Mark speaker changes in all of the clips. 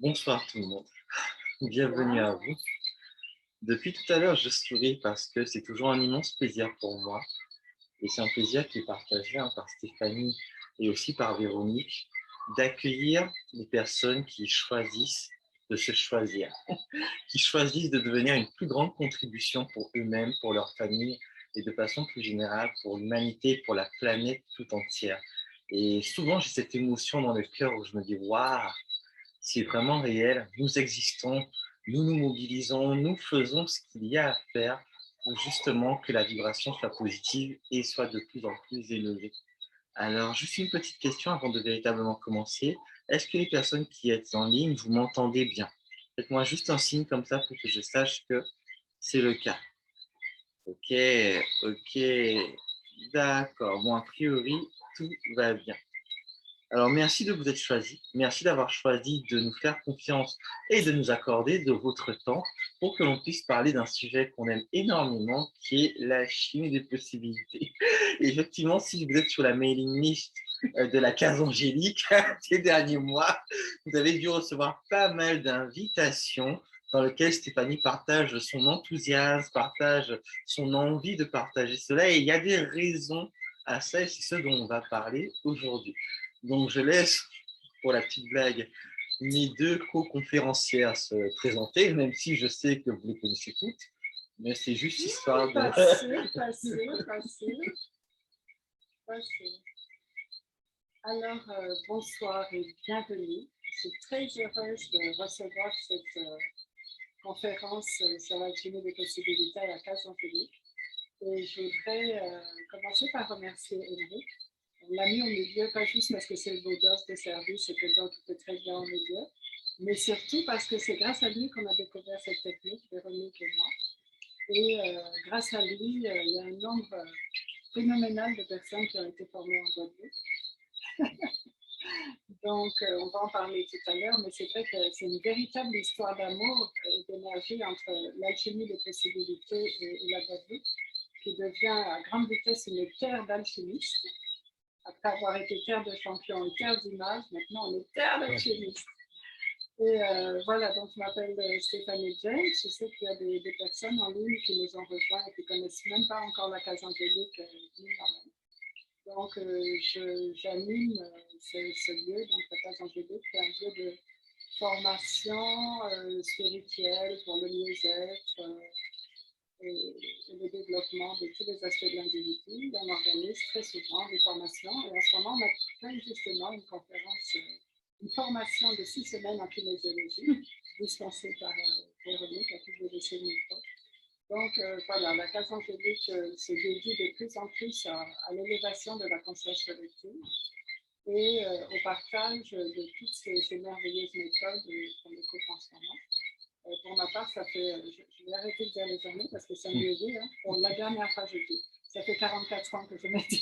Speaker 1: Bonsoir tout le monde, bienvenue à vous. Depuis tout à l'heure, je souris parce que c'est toujours un immense plaisir pour moi. Et c'est un plaisir qui est partagé par Stéphanie et aussi par Véronique, d'accueillir les personnes qui choisissent de se choisir, qui choisissent de devenir une plus grande contribution pour eux-mêmes, pour leur famille et de façon plus générale pour l'humanité, pour la planète tout entière. Et souvent, j'ai cette émotion dans le cœur où je me dis, waouh, c'est vraiment réel. Nous existons, nous nous mobilisons, nous faisons ce qu'il y a à faire pour justement que la vibration soit positive et soit de plus en plus élevée. Alors, juste une petite question avant de véritablement commencer. Est-ce que les personnes qui êtes en ligne, vous m'entendez bien? Faites-moi juste un signe comme ça pour que je sache que c'est le cas. Ok, ok, d'accord. Bon, a priori, tout va bien. Alors, merci de vous être choisi. Merci d'avoir choisi de nous faire confiance et de nous accorder de votre temps pour que l'on puisse parler d'un sujet qu'on aime énormément, qui est la chimie des possibilités. Et effectivement, si vous êtes sur la mailing list de la case angélique ces derniers mois, vous avez dû recevoir pas mal d'invitations dans lesquelles Stéphanie partage son enthousiasme, partage son envie de partager cela. Et il y a des raisons à ça et c'est ce dont on va parler aujourd'hui. Donc, je laisse, pour la petite blague, mes deux co-conférencières se présenter, même si je sais que vous les connaissez toutes. Mais c'est juste histoire de...
Speaker 2: Facile. Alors, bonsoir et bienvenue. Je suis très heureuse de recevoir cette conférence sur l'alchimie des possibilités à la case angélique. Et je voudrais commencer par remercier Émeric. On l'a mis au milieu, pas juste parce que c'est le beau gosse de service et que donc il fait très bien au milieu, mais surtout parce que c'est grâce à lui qu'on a découvert cette technique, Véronique et moi. Et grâce à lui, il y a un nombre phénoménal de personnes qui ont été formées en Guadeloupe. Donc, on va en parler tout à l'heure, mais c'est vrai que c'est une véritable histoire d'amour et d'énergie entre l'alchimie des possibilités et la Guadeloupe, qui devient à grande vitesse une terre d'alchimistes. Après avoir été terre de champions et terre d'images, maintenant on est terre d'alchimistes. Et voilà, donc je m'appelle Stéphanie James. Je sais qu'il y a des personnes en ligne qui nous ont rejoints et qui ne connaissent même pas encore la case angélique ni moi-même. Donc j'anime ce lieu, donc la case angélique, qui est un lieu de formation spirituelle pour le mieux-être et le développement de tous les aspects de l'individu. On organise très souvent des formations et en ce moment on a fait justement une conférence, une formation de 6 semaines en kinésiologie, dispensée par Véronique, à qui je vais laisser le micro. Donc voilà, la case angélique se dédie de plus en plus à l'élévation de la conscience collective et au partage de toutes ces merveilleuses méthodes qu'on écoute en ce moment. Pour ma part, ça fait, je vais arrêter de dire les années parce que ça me dit, hein. Pour la dernière fois, je dis, ça fait 44 ans que je médite.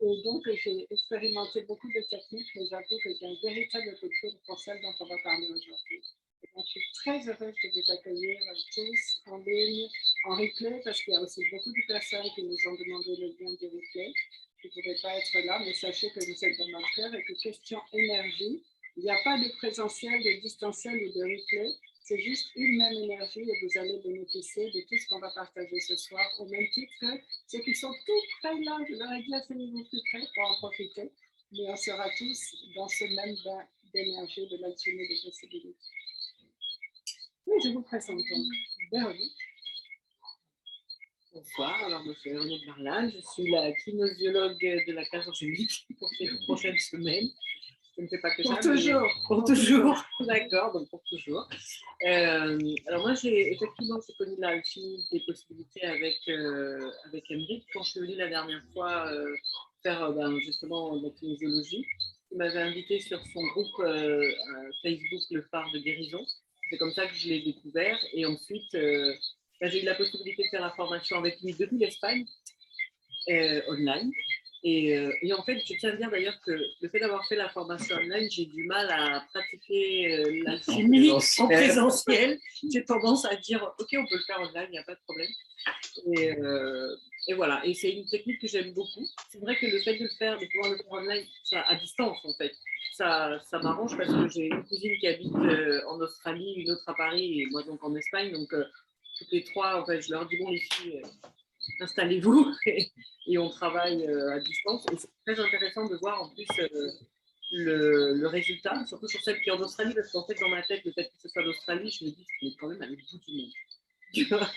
Speaker 2: Et donc, j'ai expérimenté beaucoup de techniques, mais j'avoue que j'ai un véritable coup de foudre pour celle dont on va parler aujourd'hui. Et donc, je suis très heureuse de vous accueillir tous en ligne, en replay, parce qu'il y a aussi beaucoup de personnes qui nous ont demandé le lien du replay, qui ne pouvaient pas être là, mais sachez que vous êtes dans notre cœur et que question énergie, il n'y a pas de présentiel, de distanciel ou de replay. C'est juste une même énergie et vous allez bénéficier de tout ce qu'on va partager ce soir, au même titre que ceux qui sont tout près là, je leur ai dit asseyez-vous plus près pour en profiter, mais on sera tous dans ce même bain d'énergie de l'alchimie des possibilités. Oui, je vous présente donc Véronique.
Speaker 3: Bonsoir, alors je suis Véronique Barlal, je suis la kinésiologue de la case angélique pour ces prochaines semaines. Je ne fais pas que
Speaker 2: pour
Speaker 3: ça.
Speaker 2: Toujours.
Speaker 3: Pour toujours, d'accord, donc pour toujours. Alors moi, effectivement, j'ai connu l'alchimie des possibilités avec Emeric quand je suis venue la dernière fois faire justement de la kinésiologie. Il m'avait invité sur son groupe Facebook, le phare de guérison. C'est comme ça que je l'ai découvert. Et ensuite, j'ai eu la possibilité de faire la formation avec lui depuis l'Espagne, online. Et en fait, je tiens à dire d'ailleurs que le fait d'avoir fait la formation online, j'ai du mal à pratiquer l'alchimie en présentiel. J'ai tendance à dire, ok, on peut le faire online, il n'y a pas de problème. Et voilà, et c'est une technique que j'aime beaucoup. C'est vrai que le fait de pouvoir le faire online, ça, à distance en fait, ça m'arrange parce que j'ai une cousine qui habite en Australie, une autre à Paris et moi donc en Espagne. Donc, toutes les trois, en fait, je leur dis, bon, les filles, installez-vous et on travaille à distance. Et c'est très intéressant de voir en plus le résultat, surtout sur celle qui est en Australie, parce qu'en fait, dans ma tête, le fait que ce soit l'Australie, je me dis qu'on est quand même à l'autre bout du monde. Tu vois.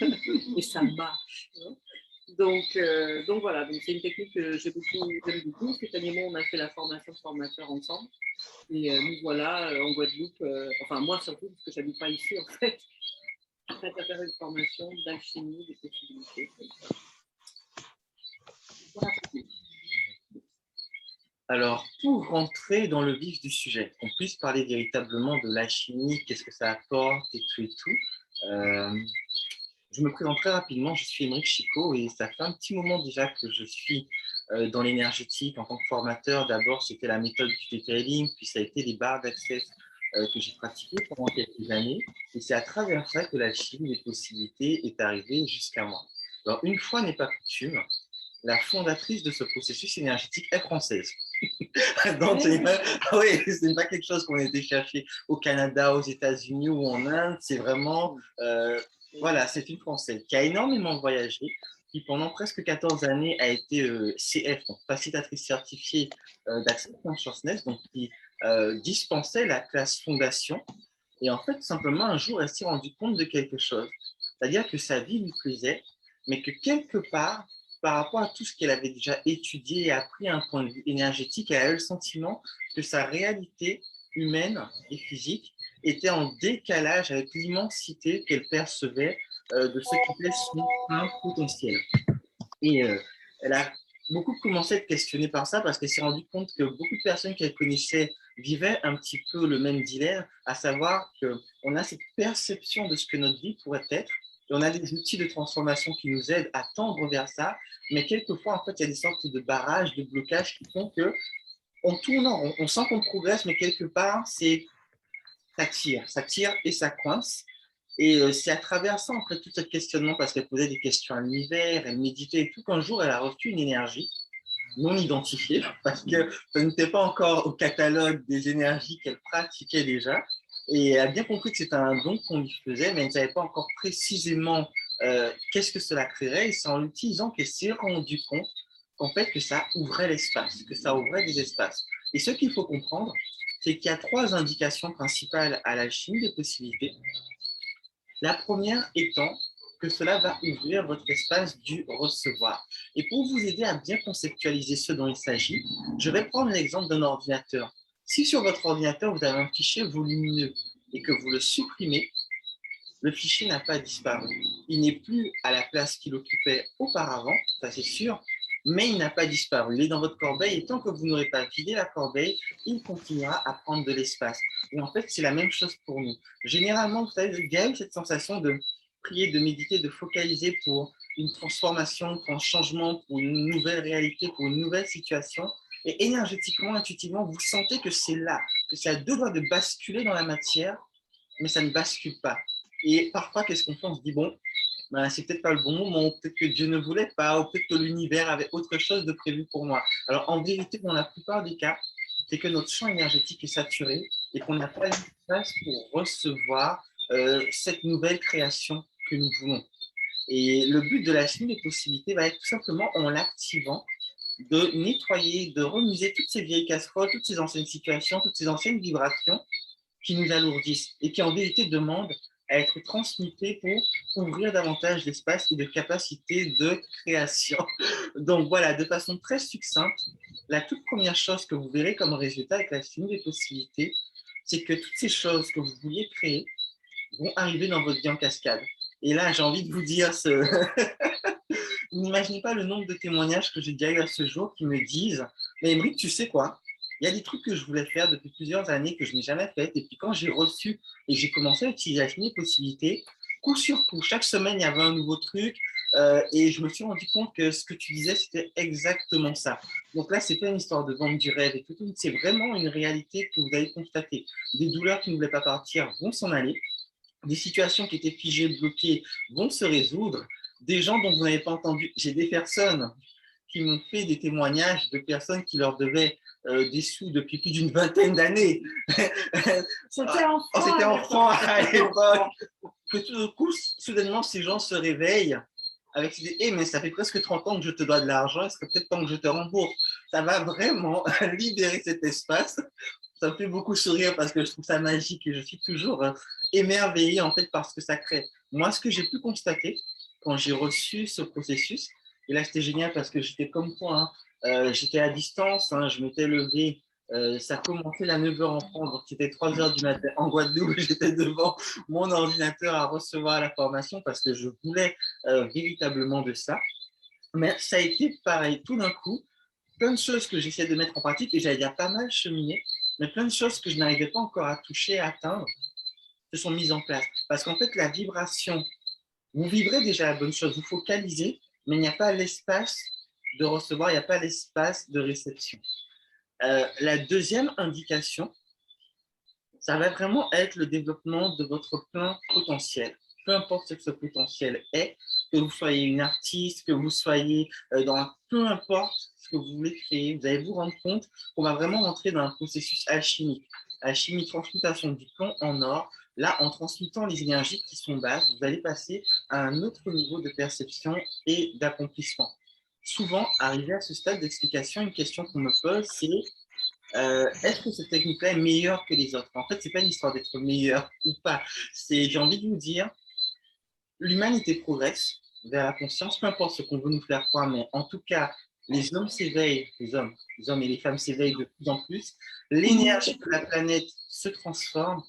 Speaker 3: Et ça marche. Tu vois. Donc voilà, donc c'est une technique que j'aime beaucoup. Stéphanie et moi, on a fait la formation de formateur ensemble. Et nous voilà en Guadeloupe, enfin moi surtout, parce que je n'habite pas ici en fait, à faire une formation d'alchimie des possibilités. Voilà.
Speaker 1: Alors, pour rentrer dans le vif du sujet, qu'on puisse parler véritablement de l'alchimie, qu'est-ce que ça apporte et tout, je me présente très rapidement, je suis Émeric Chicot et ça fait un petit moment déjà que je suis dans l'énergétique en tant que formateur. D'abord, c'était la méthode du detailing, puis ça a été les barres d'accès que j'ai pratiquées pendant quelques années. Et c'est à travers ça que l'alchimie des possibilités est arrivée jusqu'à moi. Alors, une fois n'est pas coutume, la fondatrice de ce processus énergétique est française. Donc, oui, ce n'est pas quelque chose qu'on a été chercher au Canada, aux États-Unis ou en Inde. C'est vraiment, voilà, c'est une Française qui a énormément voyagé, qui pendant presque 14 années a été CF, donc facilitatrice certifiée d'Access Consciousness, donc qui dispensait la classe fondation. Et en fait, simplement, un jour, elle s'est rendue compte de quelque chose. C'est-à-dire que sa vie lui plaisait, mais que quelque part, par rapport à tout ce qu'elle avait déjà étudié et appris à un point de vue énergétique, elle a eu le sentiment que sa réalité humaine et physique était en décalage avec l'immensité qu'elle percevait de ce qui était son plein potentiel. Et elle a beaucoup commencé à être questionnée par ça parce qu'elle s'est rendue compte que beaucoup de personnes qu'elle connaissait vivaient un petit peu le même dilemme, à savoir qu'on a cette perception de ce que notre vie pourrait être, et on a des outils de transformation qui nous aident à tendre vers ça, mais quelquefois, en fait, il y a des sortes de barrages, de blocages qui font que on tourne, on sent qu'on progresse, mais quelque part, ça tire et ça coince. Et c'est à travers ça, après tout ce questionnement, parce qu'elle posait des questions à l'univers, elle méditait et tout, qu'un jour, elle a reçu une énergie non identifiée, parce que ça n'était pas encore au catalogue des énergies qu'elle pratiquait déjà. Et elle a bien compris que c'était un don qu'on lui faisait, mais elle ne savait pas encore précisément qu'est-ce que cela créerait. Et c'est en l'utilisant qu'elle s'est rendue compte qu'en fait, que ça ouvrait l'espace, que ça ouvrait des espaces. Et ce qu'il faut comprendre, c'est qu'il y a trois indications principales à l'alchimie des possibilités. La première étant que cela va ouvrir votre espace du recevoir. Et pour vous aider à bien conceptualiser ce dont il s'agit, je vais prendre l'exemple d'un ordinateur. Si sur votre ordinateur, vous avez un fichier volumineux et que vous le supprimez, le fichier n'a pas disparu. Il n'est plus à la place qu'il occupait auparavant, ça c'est sûr, mais il n'a pas disparu. Il est dans votre corbeille et tant que vous n'aurez pas vidé la corbeille, il continuera à prendre de l'espace. Et en fait, c'est la même chose pour nous. Généralement, vous savez, il y a eu cette sensation de prier, de méditer, de focaliser pour une transformation, pour un changement, pour une nouvelle réalité, pour une nouvelle situation. Et énergétiquement, intuitivement, vous sentez que c'est là, que c'est à deux doigts de basculer dans la matière, mais ça ne bascule pas. Et parfois, qu'est-ce qu'on fait? On se dit, bon, ben, c'est peut-être pas le bon moment, peut-être que Dieu ne voulait pas, ou peut-être que l'univers avait autre chose de prévu pour moi. Alors, en vérité, dans la plupart des cas, c'est que notre champ énergétique est saturé et qu'on n'a pas eu de place pour recevoir cette nouvelle création que nous voulons. Et le but de la chimie des possibilités va être tout simplement en l'activant, de nettoyer, de remuser toutes ces vieilles casseroles, toutes ces anciennes situations, toutes ces anciennes vibrations qui nous alourdissent et qui en vérité demandent à être transmutées pour ouvrir davantage d'espace et de capacité de création. Donc voilà, de façon très succincte, la toute première chose que vous verrez comme résultat avec la chimie des possibilités, c'est que toutes ces choses que vous vouliez créer vont arriver dans votre vie en cascade. Et là, j'ai envie de vous dire, vous n'imaginez pas le nombre de témoignages que j'ai déjà eu à ce jour qui me disent, mais Émeric, tu sais quoi? Il y a des trucs que je voulais faire depuis plusieurs années que je n'ai jamais fait. Et puis quand j'ai reçu et j'ai commencé à utiliser la chimie des possibilités, coup sur coup, chaque semaine, il y avait un nouveau truc. Et je me suis rendu compte que ce que tu disais, c'était exactement ça. Donc là, c'est pas une histoire de vendre du rêve et tout. C'est vraiment une réalité que vous allez constater. Des douleurs qui ne voulaient pas partir vont s'en aller. Des situations qui étaient figées, bloquées, vont se résoudre. Des gens dont vous n'avez pas entendu. J'ai des personnes qui m'ont fait des témoignages de personnes qui leur devaient des sous depuis plus d'une vingtaine d'années.
Speaker 2: C'était en
Speaker 1: Oh, c'était en
Speaker 2: francs
Speaker 1: francs à l'époque. Que tout d'un coup, soudainement, ces gens se réveillent avec cette idée, mais ça fait presque 30 ans que je te dois de l'argent, est-ce que peut-être temps que je te rembourse? Ça va vraiment libérer cet espace. Ça me fait beaucoup sourire parce que je trouve ça magique et je suis toujours émerveillé en fait par ce que ça crée. Moi, ce que j'ai pu constater quand j'ai reçu ce processus, et là c'était génial parce que j'étais comme toi, hein, j'étais à distance, hein, je m'étais levé, ça commençait à 9 h en France, donc c'était 3 h du matin en Guadeloupe, j'étais devant mon ordinateur à recevoir la formation parce que je voulais véritablement de ça. Mais ça a été pareil, tout d'un coup, plein de choses que j'essaie de mettre en pratique et j'avais déjà pas mal cheminé, mais plein de choses que je n'arrivais pas encore à toucher, à atteindre, se sont mises en place. Parce qu'en fait, la vibration, vous vibrez déjà la bonne chose, vous focalisez, mais il n'y a pas l'espace de recevoir, il n'y a pas l'espace de réception. La deuxième indication, ça va vraiment être le développement de votre plein potentiel. Peu importe ce que ce potentiel est, que vous soyez une artiste, que vous soyez peu importe ce que vous voulez créer, vous allez vous rendre compte qu'on va vraiment rentrer dans un processus alchimique. Alchimie, transmutation du plomb en or. Là, en transmutant les énergies qui sont basses, vous allez passer à un autre niveau de perception et d'accomplissement. Souvent, arrivé à ce stade d'explication, une question qu'on me pose, c'est est-ce que cette technique-là est meilleure que les autres? En fait, c'est pas une histoire d'être meilleur ou pas. J'ai envie de vous dire, l'humanité progresse vers la conscience, peu importe ce qu'on veut nous faire croire, mais en tout cas, les hommes s'éveillent, les hommes et les femmes s'éveillent de plus en plus. L'énergie de la planète se transforme,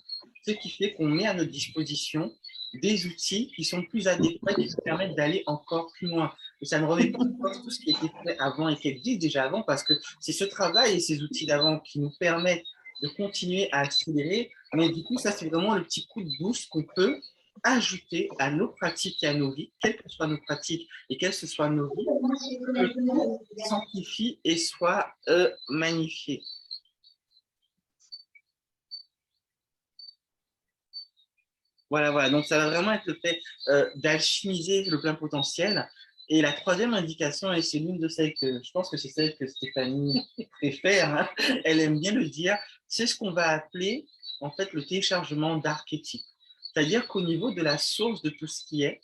Speaker 1: ce qui fait qu'on met à notre disposition des outils qui sont plus adéquats, qui nous permettent d'aller encore plus loin. Et ça ne remet pas en cause tout ce qui a été fait avant et qui existe déjà avant, parce que c'est ce travail et ces outils d'avant qui nous permettent de continuer à accélérer. Mais du coup, ça, c'est vraiment le petit coup de boost qu'on peut ajouter à nos pratiques et à nos vies, quelles que soient nos pratiques et quelles que soient nos vies, que tout s'amplifie et soit magnifié. Voilà, voilà. Donc, ça va vraiment être le fait d'alchimiser le plein potentiel. Et la troisième indication, et c'est l'une de celles que je pense que c'est celle que Stéphanie préfère, hein, elle aime bien le dire, c'est ce qu'on va appeler en fait le téléchargement d'archétypes. C'est-à-dire qu'au niveau de la source de tout ce qui est,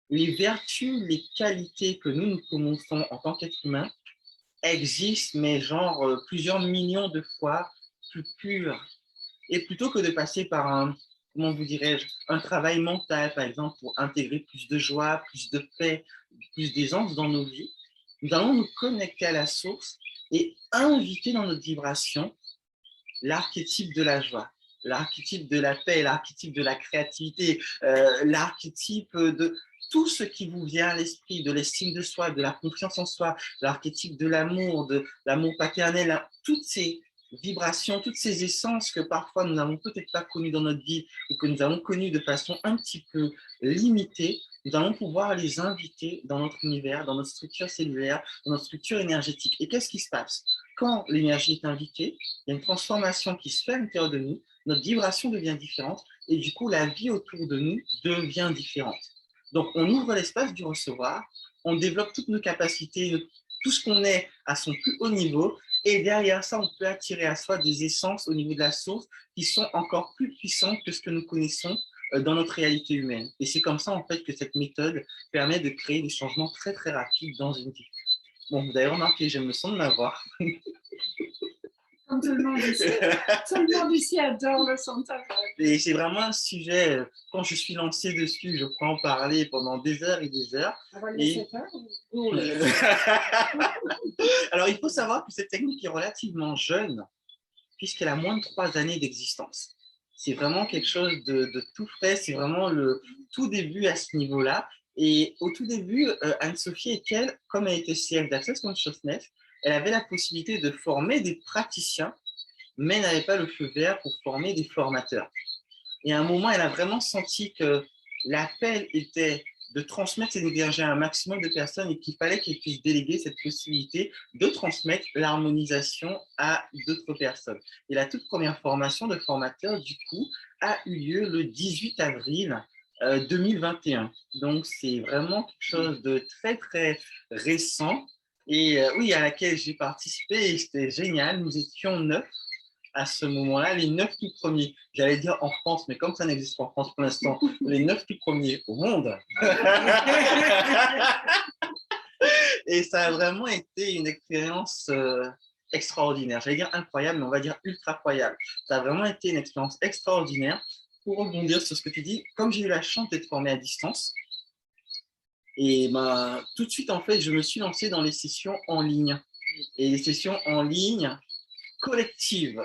Speaker 1: les vertus, les qualités que nous commençons en tant qu'être humain existent, mais genre plusieurs millions de fois plus pures. Et plutôt que de passer par un, comment vous dirais-je, un travail mental, par exemple, pour intégrer plus de joie, plus de paix, plus d'aisance dans nos vies, nous allons nous connecter à la source et inviter dans notre vibration l'archétype de la joie, l'archétype de la paix, l'archétype de la créativité, l'archétype de tout ce qui vous vient à l'esprit, de l'estime de soi, de la confiance en soi, l'archétype de l'amour paternel, toutes ces vibrations, toutes ces essences que parfois nous n'avons peut-être pas connues dans notre vie ou que nous avons connues de façon un petit peu limitée, nous allons pouvoir les inviter dans notre univers, dans notre structure cellulaire, dans notre structure énergétique. Et qu'est-ce qui se passe? Quand l'énergie est invitée, il y a une transformation qui se fait à l'intérieur de nous, notre vibration devient différente et du coup, la vie autour de nous devient différente. Donc, on ouvre l'espace du recevoir, on développe toutes nos capacités, tout ce qu'on est à son plus haut niveau et derrière ça, on peut attirer à soi des essences au niveau de la source qui sont encore plus puissantes que ce que nous connaissons dans notre réalité humaine. Et c'est comme ça, en fait, que cette méthode permet de créer des changements très, très rapides dans une vie. Bon, vous avez remarqué, j'aime le son de ma voix.
Speaker 2: Comme tout le monde ici. Tout le monde ici adore le son de ta voix.
Speaker 1: Et c'est vraiment un sujet, quand je suis lancé dessus, je peux en parler pendant des heures et des heures.
Speaker 2: On va le laisser faire.
Speaker 1: Alors, il faut savoir que cette technique est relativement jeune, puisqu'elle a moins de 3 années d'existence. C'est vraiment quelque chose de tout frais, c'est vraiment le tout début à ce niveau-là. Et au tout début, Anne-Sophie Eckel, comme elle était CF d'Access Consciousness, elle avait la possibilité de former des praticiens, mais n'avait pas le feu vert pour former des formateurs. Et à un moment, elle a vraiment senti que l'appel était de transmettre cette énergie à un maximum de personnes et qu'il fallait qu'elle puisse déléguer cette possibilité de transmettre l'harmonisation à d'autres personnes. Et la toute première formation de formateur, du coup, a eu lieu le 18 avril 2021. Donc, c'est vraiment quelque chose de très, très récent. Et oui, à laquelle j'ai participé et c'était génial. Nous étions 9 à ce moment-là, les 9 tout premiers. J'allais dire en France, mais comme ça n'existe pas en France pour l'instant, les 9 tout premiers au monde. Et ça a vraiment été une expérience extraordinaire. J'allais dire incroyable, mais on va dire ultra croyable. Ça a vraiment été une expérience extraordinaire. Pour rebondir sur ce que tu dis, comme j'ai eu la chance d'être formé à distance, et ben, tout de suite, en fait, je me suis lancé dans les sessions en ligne. Et les sessions en ligne collectives.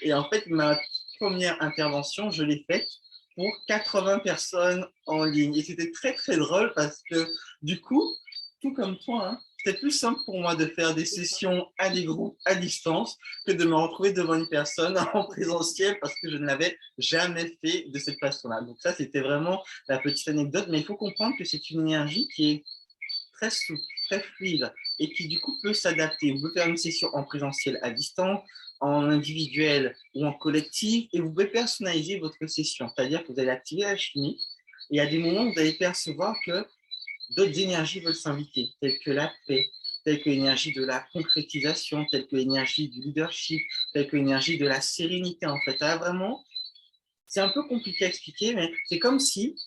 Speaker 1: Et en fait, ma première intervention, je l'ai faite pour 80 personnes en ligne. Et c'était très, très drôle parce que du coup, tout comme toi, hein, c'était plus simple pour moi de faire des sessions à des groupes à distance que de me retrouver devant une personne en présentiel parce que je ne l'avais jamais fait de cette façon-là. Donc ça, c'était vraiment la petite anecdote. Mais il faut comprendre que c'est une énergie qui est très souple, très fluide et qui du coup peut s'adapter. Vous pouvez faire une session en présentiel à distance, en individuel ou en collectif et vous pouvez personnaliser votre session. C'est-à-dire que vous allez activer la chimie et à des moments, vous allez percevoir que d'autres énergies veulent s'inviter, telles que la paix, telles que l'énergie de la concrétisation, telles que l'énergie du leadership, telles que l'énergie de la sérénité en fait. Ah, vraiment, c'est un peu compliqué à expliquer, mais c'est comme si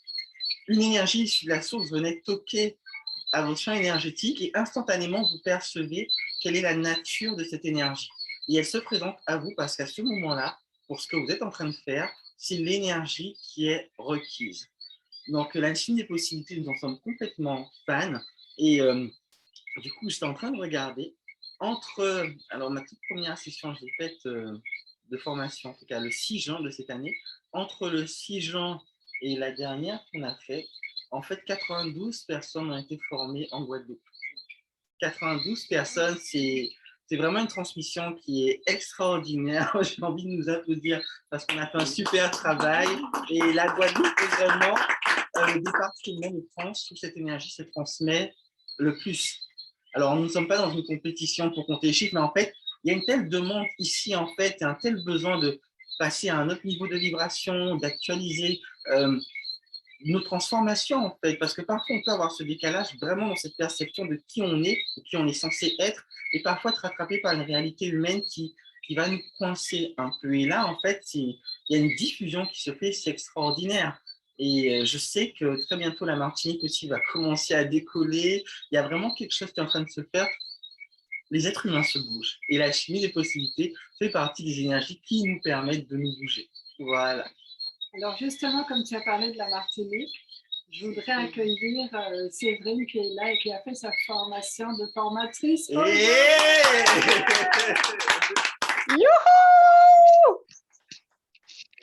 Speaker 1: une énergie issue de la source venait toquer à votre champ énergétique et instantanément vous percevez quelle est la nature de cette énergie. Et elle se présente à vous parce qu'à ce moment-là, pour ce que vous êtes en train de faire, c'est l'énergie qui est requise. Donc l'alchimie des possibilités, nous en sommes complètement fans. Et du coup, j'étais en train de regarder entre, alors ma toute première session, je l'ai faite de formation, en tout cas le 6 juin de cette année, entre le 6 juin et la dernière qu'on a fait, en fait, 92 personnes ont été formées en Guadeloupe. 92 personnes, c'est vraiment une transmission qui est extraordinaire. J'ai envie de nous applaudir parce qu'on a fait un super travail. Et la Guadeloupe est vraiment le département de France où cette énergie se transmet le plus. Alors, nous ne sommes pas dans une compétition pour compter les chiffres, mais en fait, il y a une telle demande ici, en fait, et un tel besoin de passer à un autre niveau de vibration, d'actualiser nos transformations, en fait, parce que parfois, on peut avoir ce décalage vraiment dans cette perception de qui on est, de qui on est censé être, et parfois être rattrapé par une réalité humaine qui va nous coincer un peu. Et là, en fait, il y a une diffusion qui se fait, c'est extraordinaire. Et je sais que très bientôt, la Martinique aussi va commencer à décoller. Il y a vraiment quelque chose qui est en train de se faire. Les êtres humains se bougent. Et la chimie des possibilités fait partie des énergies qui nous permettent de nous bouger. Voilà.
Speaker 2: Alors justement, comme tu as parlé de la Martinique, je voudrais accueillir Séverine qui est là et qui a fait sa formation de formatrice.
Speaker 1: Youhou!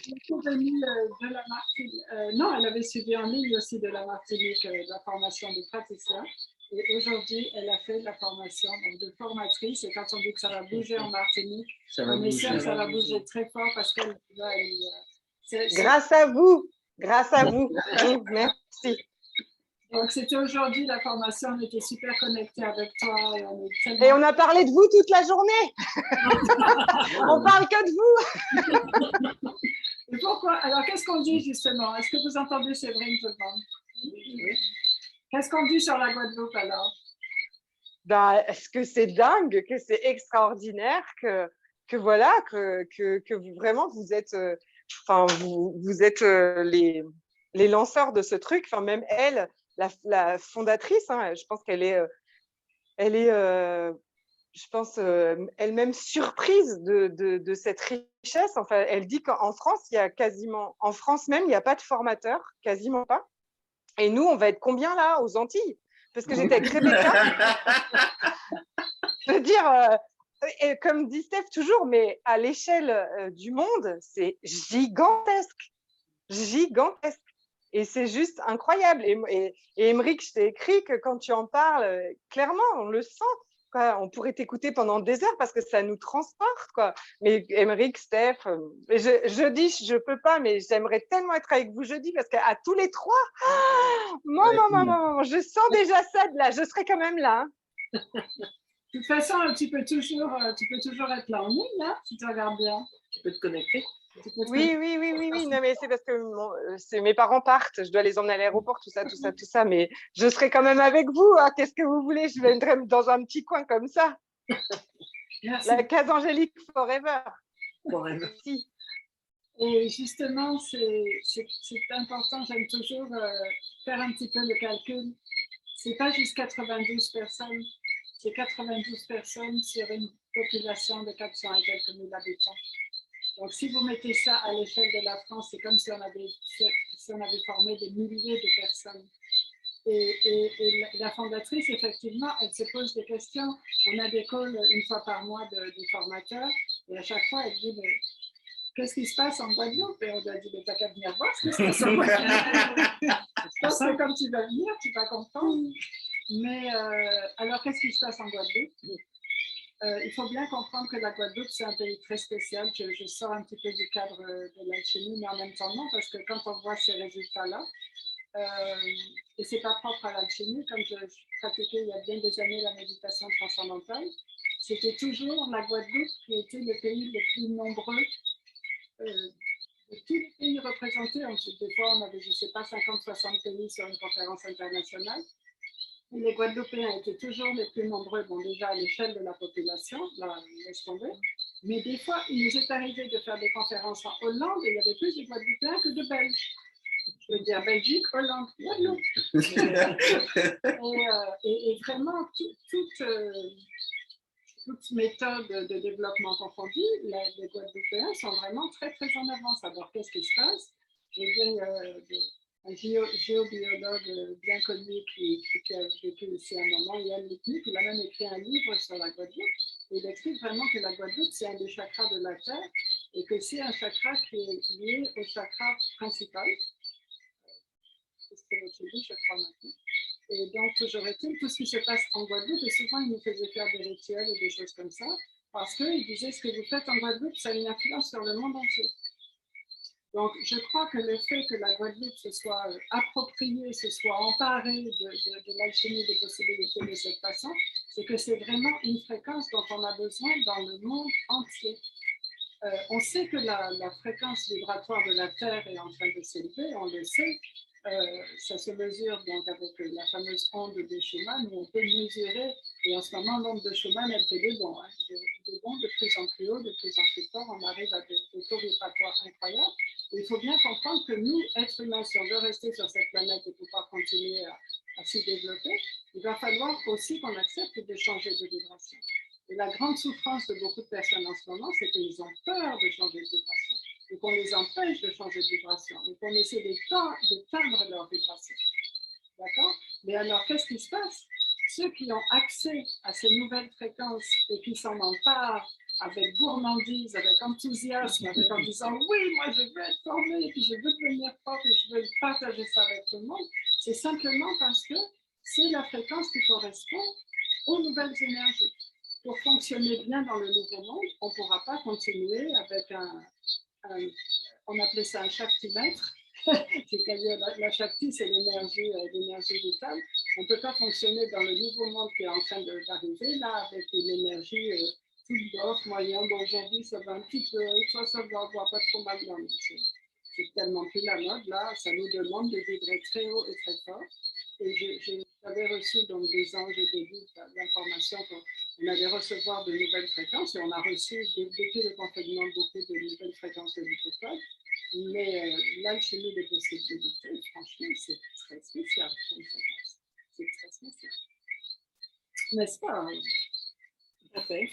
Speaker 2: Elle est venue de la Martinique. Non, elle avait suivi en ligne aussi de la Martinique la formation de praticien. Et aujourd'hui, elle a fait la formation donc, de formatrice. Et quand on dit que ça va bouger en Martinique, on est sûr que ça va bouger très fort parce qu'elle va aller...
Speaker 4: Grâce à vous, grâce à vous. Oui, merci.
Speaker 2: Donc, c'était aujourd'hui la formation, on était super connectés avec toi.
Speaker 4: Et on a parlé de vous toute la journée. On parle que de vous.
Speaker 2: Et pourquoi? Alors, qu'est-ce qu'on dit justement? Est-ce que vous entendez Séverine, tout le monde? Oui. Qu'est-ce qu'on dit sur la Guadeloupe alors?
Speaker 4: Ben, est-ce que c'est dingue, que c'est extraordinaire, que voilà, que vous, vraiment vous êtes... Enfin, vous êtes les lanceurs de ce truc. Enfin, même elle, la fondatrice, hein, je pense qu'elle est, je pense, elle-même surprise de cette richesse. Enfin, elle dit qu'en France, il y a quasiment, en France même, il n'y a pas de formateur, quasiment pas. Et nous, on va être combien là, aux Antilles? Parce que j'étais avec Rebecca. Je veux dire... Et comme dit Steph toujours, mais à l'échelle du monde, c'est gigantesque, gigantesque. Et c'est juste incroyable. Et Émeric, je t'ai écrit que quand tu en parles, clairement, on le sent. Quoi. On pourrait t'écouter pendant des heures parce que ça nous transporte. Quoi. Mais Émeric, Steph, jeudi, je ne peux pas, mais j'aimerais tellement être avec vous jeudi parce qu'à tous les trois, je sens déjà ça de là. Je serai quand même là. Hein.
Speaker 2: De toute façon, tu peux toujours être là en ligne, hein, si tu regardes bien.
Speaker 3: Tu peux te connecter.
Speaker 4: Oui. Non, mais c'est parce que mes parents partent. Je dois les emmener à l'aéroport, tout ça. Mais je serai quand même avec vous. Hein. Qu'est-ce que vous voulez? Je viendrai dans un petit coin comme ça.
Speaker 2: Merci.
Speaker 4: La case angélique forever.
Speaker 2: Si. Et justement, c'est important. J'aime toujours faire un petit peu le calcul. C'est pas juste 92 personnes. C'est 92 personnes sur une population de 400 et quelques mille habitants. Donc, si vous mettez ça à l'échelle de la France, c'est comme si on avait formé des milliers de personnes. Et la fondatrice, effectivement, elle se pose des questions. On a des calls une fois par mois des formateurs, et à chaque fois, elle dit, mais qu'est-ce qui se passe en Guadeloupe? Et on lui a dit, mais t'as qu'à venir voir ce qui se passe en Guadeloupe. Je pense que comme tu vas venir, tu vas comprendre. Mais alors, qu'est-ce qui se passe en Guadeloupe? Il faut bien comprendre que la Guadeloupe, c'est un pays très spécial. Je sors un petit peu du cadre de l'alchimie, mais en même temps non, parce que quand on voit ces résultats-là, et c'est pas propre à l'alchimie, comme je pratiquais il y a bien des années la méditation transcendantale, c'était toujours la Guadeloupe qui était le pays le plus nombreux de tous les pays représentés. Ensuite, des fois, on avait, je ne sais pas, 50-60 pays sur une conférence internationale. Les Guadeloupéens étaient toujours les plus nombreux, bon, déjà à l'échelle de la population, là, laisse tomber. Mais des fois, il nous est arrivé de faire des conférences en Hollande et il y avait plus de Guadeloupéens que de Belges. Je veux dire Belgique, Hollande, Guadeloupe. Et vraiment, toute méthode de développement confondue, les Guadeloupéens sont vraiment très, très en avance. Alors, qu'est-ce qui se passe? Je veux dire, un géobiologue bien connu qui a vécu ici un moment, Yann Lipnik, il a même écrit un livre sur la Guadeloupe. Et il explique vraiment que la Guadeloupe, c'est un des chakras de la Terre et que c'est un chakra qui est lié au chakra principal. C'est ce que je dis, je crois maintenant. Et donc, toujours est-il, tout ce qui se passe en Guadeloupe, et souvent, il nous faisait faire des rituels et des choses comme ça, parce qu'il disait, ce que vous faites en Guadeloupe, ça a une influence sur le monde entier. Donc, je crois que le fait que la Guadeloupe se soit appropriée, se soit emparée de l'alchimie des possibilités de cette façon, c'est que c'est vraiment une fréquence dont on a besoin dans le monde entier. On sait que la fréquence vibratoire de la Terre est en train de s'élever, on le sait. Ça se mesure donc avec la fameuse onde de Schumann, où on peut mesurer, et en ce moment, l'onde de Schumann, elle fait des bons, hein, des bons de plus en plus haut, de plus en plus fort, on arrive à des taux vibratoires incroyables. Et il faut bien comprendre que nous, êtres humains, si on veut rester sur cette planète et pouvoir continuer à s'y développer, il va falloir aussi qu'on accepte de changer de vibration. Et la grande souffrance de beaucoup de personnes en ce moment, c'est qu'ils ont peur de changer de vibration, et qu'on les empêche de changer de vibration, et qu'on essaie d'éteindre leur vibration. D'accord? Mais alors, qu'est-ce qui se passe? Ceux qui ont accès à ces nouvelles fréquences et qui s'en emparent avec gourmandise, avec enthousiasme, en disant oui, moi je veux être formé, et puis je veux devenir prof, et je veux partager ça avec tout le monde, c'est simplement parce que c'est la fréquence qui correspond aux nouvelles énergies. Pour fonctionner bien dans le nouveau monde, on ne pourra pas continuer avec on appelait ça un shaktimètre, c'est-à-dire la shakti, c'est l'énergie vitale. On ne peut pas fonctionner dans le nouveau monde qui est en train d'arriver, là, avec une énergie toute bof, moyen. Bon, aujourd'hui, ça va un petit peu, toi, ça va avoir pas trop mal dans le c'est tellement plus la mode, là, ça nous demande de vibrer très haut et très fort. Et j'avais reçu donc des anges et des guides l'information qu'on allait recevoir de nouvelles fréquences, et on a reçu depuis le confinement beaucoup de nouvelles fréquences de l'hypocode. Mais l'alchimie des possibilités, franchement, c'est très spécial comme fréquence. C'est très spécial. N'est-ce pas? Tout à fait.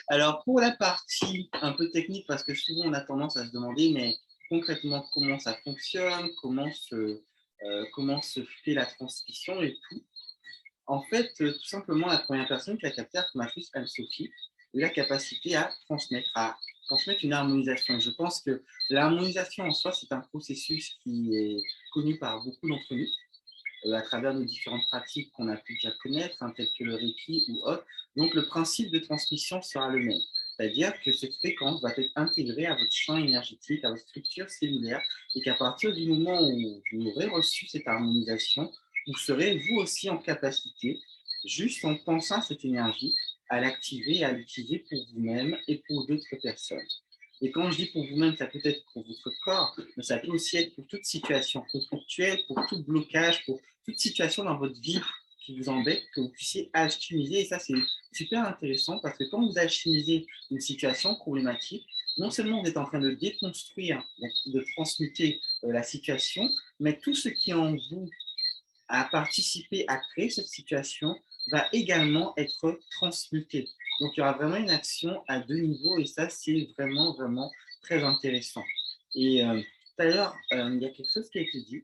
Speaker 1: Alors, pour la partie un peu technique, parce que souvent on a tendance à se demander, mais concrètement, comment ça fonctionne, comment se fait la transmission et tout. En fait, tout simplement, la première personne qui a capté Artomatrice Anne-Sophie a la capacité à transmettre une harmonisation. Je pense que l'harmonisation en soi, c'est un processus qui est connu par beaucoup d'entre nous, à travers nos différentes pratiques qu'on a pu déjà connaître, hein, telles que le Reiki ou autre. Donc, le principe de transmission sera le même. C'est-à-dire que cette fréquence va être intégrée à votre champ énergétique, à votre structure cellulaire, et qu'à partir du moment où vous aurez reçu cette harmonisation, vous serez vous aussi en capacité juste en pensant à cette énergie, à l'activer et à l'utiliser pour vous-même et pour d'autres personnes. Et quand je dis pour vous-même, ça peut être pour votre corps, mais ça peut aussi être pour toute situation conflictuelle, pour tout blocage, pour toute situation dans votre vie qui vous embête, que vous puissiez alchimiser. Et ça, c'est super intéressant parce que quand vous alchimisez une situation problématique, non seulement vous êtes en train de déconstruire, de transmuter la situation, mais tout ce qui en vous a participé à créer cette situation va également être transmuté. Donc, il y aura vraiment une action à deux niveaux et ça, c'est vraiment, vraiment très intéressant. Et tout à l'heure, il y a quelque chose qui a été dit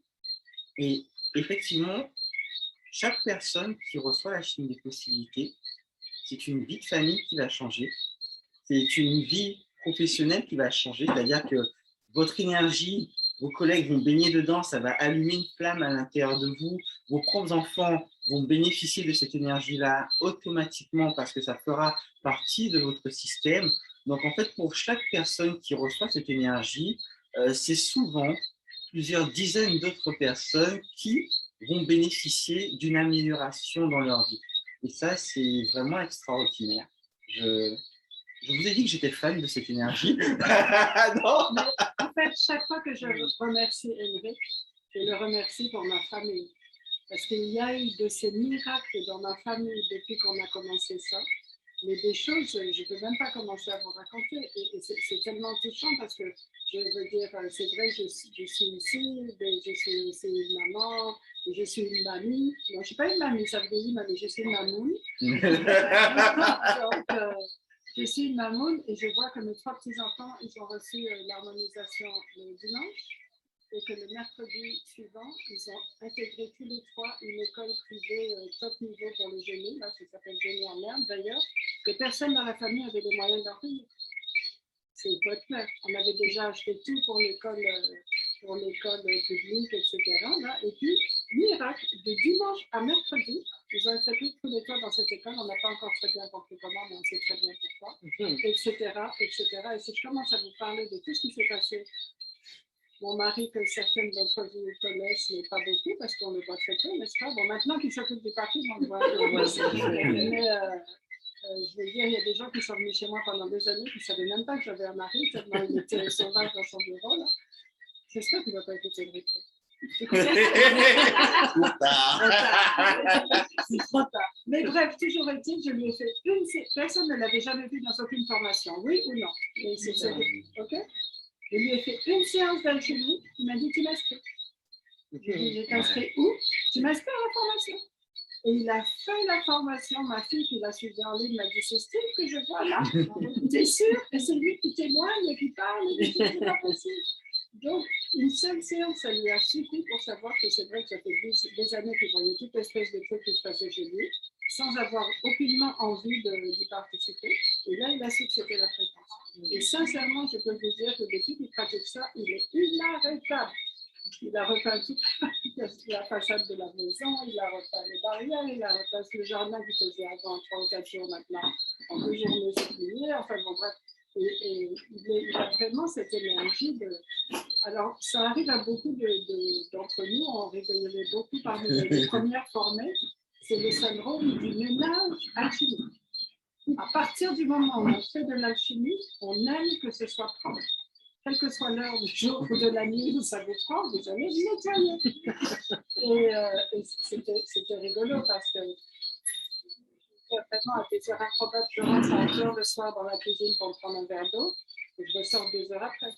Speaker 1: et effectivement, chaque personne qui reçoit la chimie des possibilités, c'est une vie de famille qui va changer, c'est une vie professionnelle qui va changer, c'est-à-dire que votre énergie, vos collègues vont baigner dedans, ça va allumer une flamme à l'intérieur de vous, vos propres enfants vont bénéficier de cette énergie-là automatiquement parce que ça fera partie de votre système. Donc en fait, pour chaque personne qui reçoit cette énergie, c'est souvent plusieurs dizaines d'autres personnes qui vont bénéficier d'une amélioration dans leur vie. Et ça, c'est vraiment extraordinaire. Je vous ai dit que j'étais fan de cette énergie. Non.
Speaker 2: Mais en fait, chaque fois que je remercie Émeric, je le remercie pour ma famille. Parce qu'il y a eu de ces miracles dans ma famille depuis qu'on a commencé ça. Mais des choses, je ne peux même pas commencer à vous raconter. Et c'est tellement touchant parce que, je veux dire, c'est vrai, je suis ici, je suis aussi une maman, je suis une mamie. Non, je ne suis pas une mamie, ça veut dire mamie, je suis une mamoune. Donc, je suis une mamoune et je vois que mes trois petits-enfants, ils ont reçu l'harmonisation le dimanche. Et que le mercredi suivant, ils ont intégré tous les trois une école privée top niveau pour le génie, là, ça s'appelle Génie en herbe d'ailleurs, que personne dans la famille avait les moyens d'en payer. C'est pas clair. On avait déjà acheté tout pour l'école publique, etc. Là. Et puis, miracle, de dimanche à mercredi, ils ont intégré tous les trois dans cette école. On n'a pas encore très bien compris comment, mais on sait très bien pourquoi, etc., etc. Et si je commence à vous parler de tout ce qui s'est passé, mon mari, que certaines d'entre vous connaissent, mais pas beaucoup, parce qu'on le voit très peu, n'est-ce pas? Bon, maintenant qu'il s'occupe du parti, on le voit. Mais je veux dire, il y a des gens qui sont venus chez moi pendant des années qui ne savaient même pas que j'avais un mari, tellement il était sauvage dans son bureau. Là. J'espère qu'il ne va pas être écouté.
Speaker 1: Trop tard.
Speaker 2: C'est trop tard. Mais bref, toujours est-il, je lui ai fait personne ne l'avait jamais vu dans aucune formation, oui ou non? Et c'est OK? Je lui ai fait une séance d'alchimie, il m'a dit tu m'inscris. Je t'inscris où? Tu m'inscris à la formation. Et il a fait la formation, ma fille qui l'a suivi en ligne m'a dit c'est Steve que je vois là, t'es sûr? Et c'est lui qui témoigne et qui parle, et c'est pas possible. Donc, une seule séance, ça lui a suffi pour savoir que c'est vrai que ça fait des années qu'il voyait toute espèce de trucs qui se passaient chez lui, sans avoir aucunement envie d'y participer. Et là, il a su que c'était la fréquence. Et sincèrement, je peux vous dire que depuis qu'il pratique ça, il est inarrêtable. Il a repeint toute la façade de la maison, il a repeint les barrières, il a repeint le jardin qui faisait avant 3 ou 4 jours maintenant, en 2 journées c'est enfin bon bref. Et il a vraiment cette énergie de... Alors, ça arrive à beaucoup d'entre nous, on rigolait beaucoup parmi les premières formées, c'est le syndrome du ménage alchimique. À partir du moment où on fait de l'alchimie, on aime que ce soit propre. Quelle que soit l'heure du jour ou de la nuit où ça vous prend, vous allez nettoyer. Et c'était rigolo parce que vraiment, à des heures improbables, je rentre à 11 heures le soir dans la cuisine pour me prendre un verre d'eau et je ressors 2 heures après.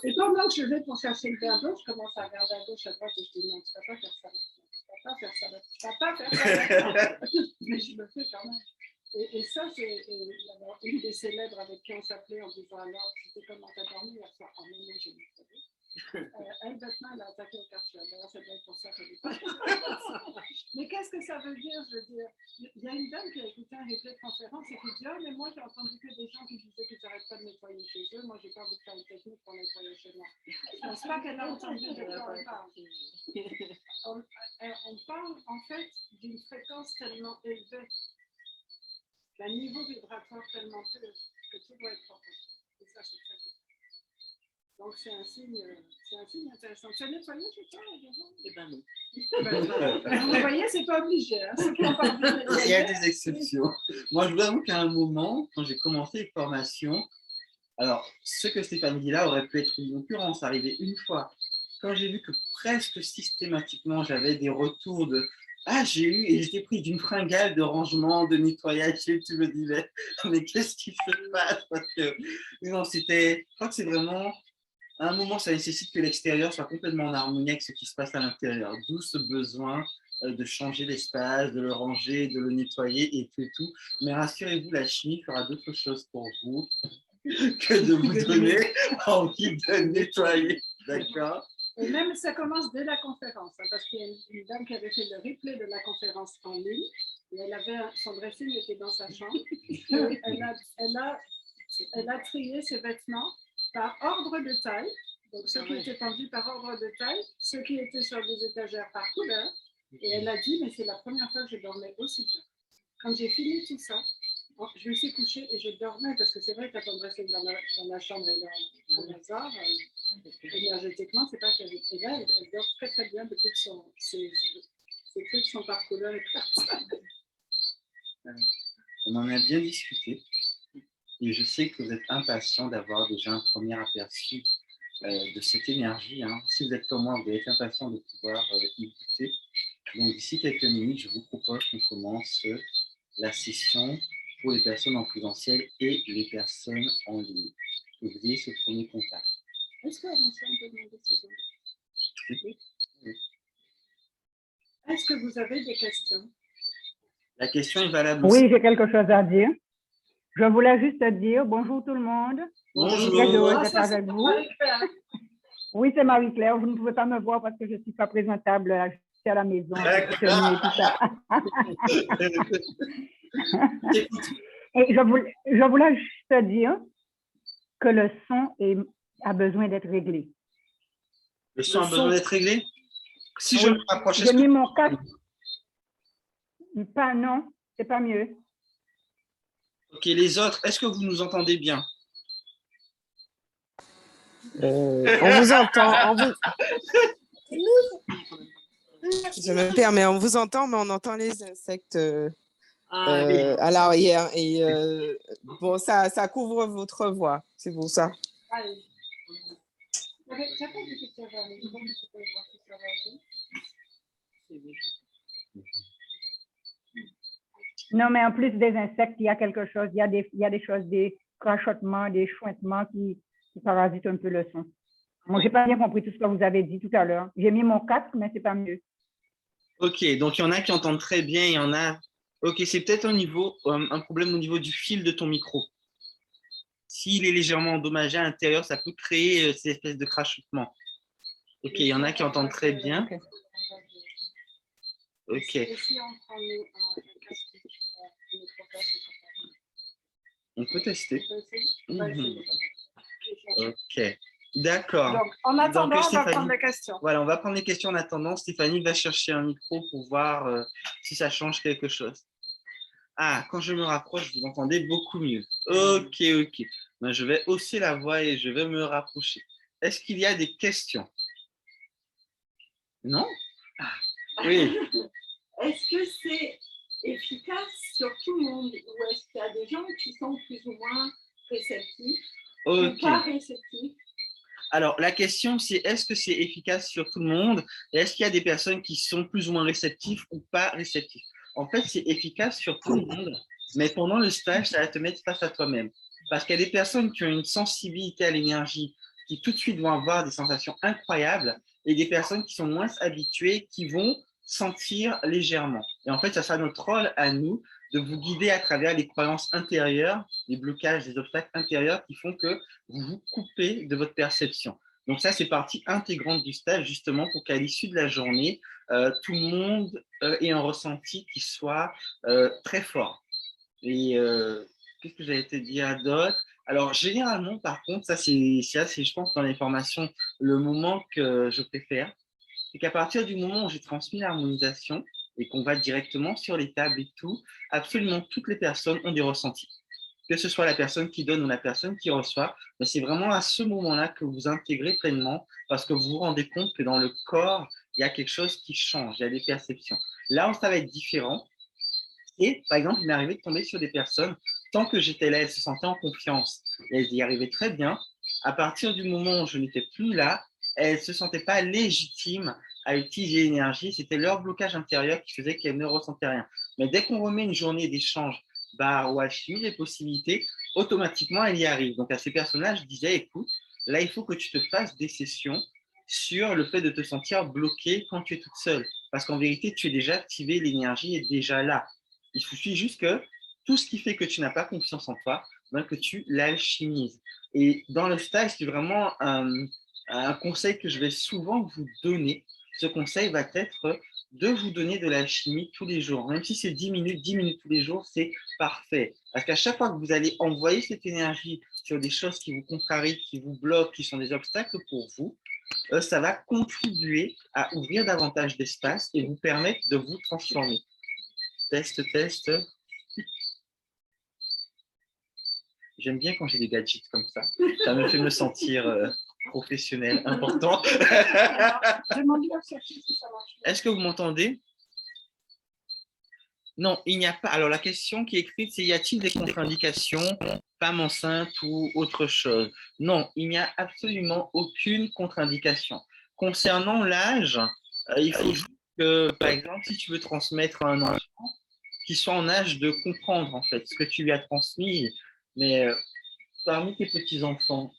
Speaker 2: Et pendant que je vais pour chercher le verre d'eau, je commence à regarder à gauche, à droite et je dis non, tu ne vas pas faire ça. Tu ne vas pas faire ça. Tu ne vas pas faire ça. Mais je le fais quand même. Et ça, c'est une des célèbres avec qui on s'appelait en disant alors, tu sais comment t'as dormi hier soir? Oh non, j'ai dit, elle, maintenant, elle a attaqué au quartier. D'ailleurs, c'est bien pour ça qu'elle est pas. Mais qu'est-ce que ça veut dire? Je veux dire, il y a une dame qui a écouté un replay de conférence et qui dit, mais moi, j'ai entendu que des gens qui disaient qu'ils n'arrêtent pas de nettoyer chez eux. Moi, j'ai pas envie de faire une technique pour nettoyer chez moi. Je ne pense pas qu'elle a entendu de quoi on parle. On parle, en fait, d'une fréquence tellement élevée, d'un niveau vibratoire tellement élevé que tout doit être porté. Et ça, c'est très bien. Donc, c'est un signe intéressant. Tu as nettoyé tout ça?
Speaker 3: Eh ben non.
Speaker 2: Vous voyez, c'est pas obligé. Hein. Ceux qui ont pas envie de nettoyer,
Speaker 1: Il y a des exceptions. Moi, je vous avoue qu'à un moment, quand j'ai commencé les formations, alors, ce que Stéphanie dit là aurait pu être une occurrence, arrivé une fois. Quand j'ai vu que presque systématiquement, j'avais des retours de ah, j'ai eu et j'étais pris d'une fringale de rangement, de nettoyage, et tu me dis, mais qu'est-ce qui se passe? Parce que non, je crois que c'est vraiment, à un moment, ça nécessite que l'extérieur soit complètement en harmonie avec ce qui se passe à l'intérieur. D'où ce besoin de changer l'espace, de le ranger, de le nettoyer et tout et tout. Mais rassurez-vous, la chimie fera d'autres choses pour vous que de vous donner envie de nettoyer. D'accord?
Speaker 2: Et même ça commence dès la conférence, hein, parce qu'il y a une dame qui avait fait le replay de la conférence en ligne, et elle avait son dressing était dans sa chambre, et elle a trié ses vêtements par ordre de taille, donc ceux qui étaient tendus par ordre de taille, ceux qui étaient sur des étagères par couleur, et elle a dit, mais c'est la première fois que je dormais aussi bien. Quand j'ai fini tout ça, je me suis couchée et je dormais, parce que c'est vrai que quand on dressait dans la chambre et dans le hasard, énergétiquement, c'est pas terrible. Et là, elle dort très très bien depuis que ses trucs sont par couleur et par ça.
Speaker 1: On en a bien discuté et je sais que vous êtes impatient d'avoir déjà un premier aperçu de cette énergie. Hein. Si vous êtes comme moi, vous êtes impatient de pouvoir y goûter. Donc d'ici quelques minutes, je vous propose qu'on commence la session pour les personnes en présentiel et les personnes en ligne. Que vous ayez ce premier contact.
Speaker 2: Est-ce qu'avant ça, on peut demander si vous avez... Oui. Est-ce que vous avez des questions?
Speaker 1: La question est valable.
Speaker 5: Oui, j'ai quelque chose à dire. Je voulais juste dire bonjour tout le monde.
Speaker 1: Bonjour.
Speaker 5: Je suis très heureuse d'être avec vous. Oui, c'est Marie-Claire. Vous ne pouvez pas me voir parce que je ne suis pas présentable à la maison. Et tout ça. Et je voulais juste dire que le son a besoin d'être réglé.
Speaker 1: Le son a besoin d'être réglé? Si je me rapproche,
Speaker 5: j'ai mis mon casque. Pas, non, c'est pas mieux.
Speaker 1: Ok, les autres, est-ce que vous nous entendez bien?
Speaker 6: On vous entend. Je me permets, on vous entend, mais on entend les insectes à l'arrière. Et bon, ça couvre votre voix, c'est pour ça.
Speaker 5: Non, mais en plus des insectes, il y a quelque chose, il y a des choses, des crachotements, des chuintements qui parasitent un peu le son. Moi, j'ai pas bien compris tout ce que vous avez dit tout à l'heure. J'ai mis mon casque, mais c'est pas mieux.
Speaker 1: Ok, donc il y en a qui entendent très bien, il y en a... Ok, c'est peut-être un problème au niveau du fil de ton micro. S'il est légèrement endommagé à l'intérieur, ça peut créer ces espèces de crachotements. Ok, il y en a qui entendent très bien. Ok. On peut tester. Ok. D'accord.
Speaker 2: Donc, en attendant,
Speaker 1: Stéphanie,
Speaker 2: on va prendre les questions.
Speaker 1: Voilà, on va prendre les questions en attendant. Stéphanie va chercher un micro pour voir si ça change quelque chose. Ah, quand je me rapproche, vous entendez beaucoup mieux. Ok, ok. Ben, je vais hausser la voix et je vais me rapprocher. Est-ce qu'il y a des questions? Non? Ah, oui.
Speaker 7: Est-ce que c'est efficace sur tout le monde ou est-ce qu'il y a des gens qui sont plus ou moins réceptifs ou pas réceptifs?
Speaker 1: Alors, la question, c'est est-ce que c'est efficace sur tout le monde et est-ce qu'il y a des personnes qui sont plus ou moins réceptifs ou pas réceptifs? En fait, c'est efficace sur tout le monde, mais pendant le stage, ça va te mettre face à toi-même. Parce qu'il y a des personnes qui ont une sensibilité à l'énergie, qui tout de suite vont avoir des sensations incroyables, et des personnes qui sont moins habituées, qui vont sentir légèrement. Et en fait, ça sera notre rôle à nous de vous guider à travers les croyances intérieures, les blocages, les obstacles intérieurs qui font que vous vous coupez de votre perception. Donc ça, c'est partie intégrante du stage, justement, pour qu'à l'issue de la journée, tout le monde ait un ressenti qui soit très fort. Et qu'est-ce que j'allais te dire d'autre? Alors, généralement, par contre, ça, c'est assez, je pense, dans les formations, le moment que je préfère, c'est qu'à partir du moment où j'ai transmis l'harmonisation et qu'on va directement sur les tables et tout, absolument toutes les personnes ont des ressentis. que ce soit la personne qui donne ou la personne qui reçoit, mais c'est vraiment à ce moment-là que vous intégrez pleinement parce que vous vous rendez compte que dans le corps, il y a quelque chose qui change, il y a des perceptions. Là où ça va être différent, et par exemple, il m'est arrivé de tomber sur des personnes, tant que j'étais là, elles se sentaient en confiance, elles y arrivaient très bien. À partir du moment où je n'étais plus là, elles ne se sentaient pas légitimes à utiliser l'énergie. C'était leur blocage intérieur qui faisait qu'elles ne ressentaient rien. Mais dès qu'on remet une journée d'échange bar ou alchimie, les possibilités, automatiquement, elles y arrivent. Donc à ces personnes-là, je disais, écoute, là, il faut que tu te fasses des sessions sur le fait de te sentir bloqué quand tu es toute seule. Parce qu'en vérité, tu es déjà activé, l'énergie est déjà là. Il suffit juste que tout ce qui fait que tu n'as pas confiance en toi, ben, que tu l'alchimises. Et dans le stage, c'est vraiment un conseil que je vais souvent vous donner. Ce conseil va être de vous donner de l'alchimie tous les jours. Même si c'est 10 minutes tous les jours, c'est parfait. Parce qu'à chaque fois que vous allez envoyer cette énergie sur des choses qui vous contrarient, qui vous bloquent, qui sont des obstacles pour vous, ça va contribuer à ouvrir davantage d'espace et vous permettre de vous transformer. Test, test. J'aime bien quand j'ai des gadgets comme ça. Ça me fait me sentir professionnel, important. Est-ce que vous m'entendez? Non, il n'y a pas. Alors, la question qui est écrite, c'est y a-t-il des contre-indications, femme enceinte ou autre chose? Non, il n'y a absolument aucune contre-indication. Concernant l'âge, il faut juste que, par exemple, si tu veux transmettre à un enfant, qu'il soit en âge de comprendre, en fait, ce que tu lui as transmis. Mais parmi tes petits-enfants,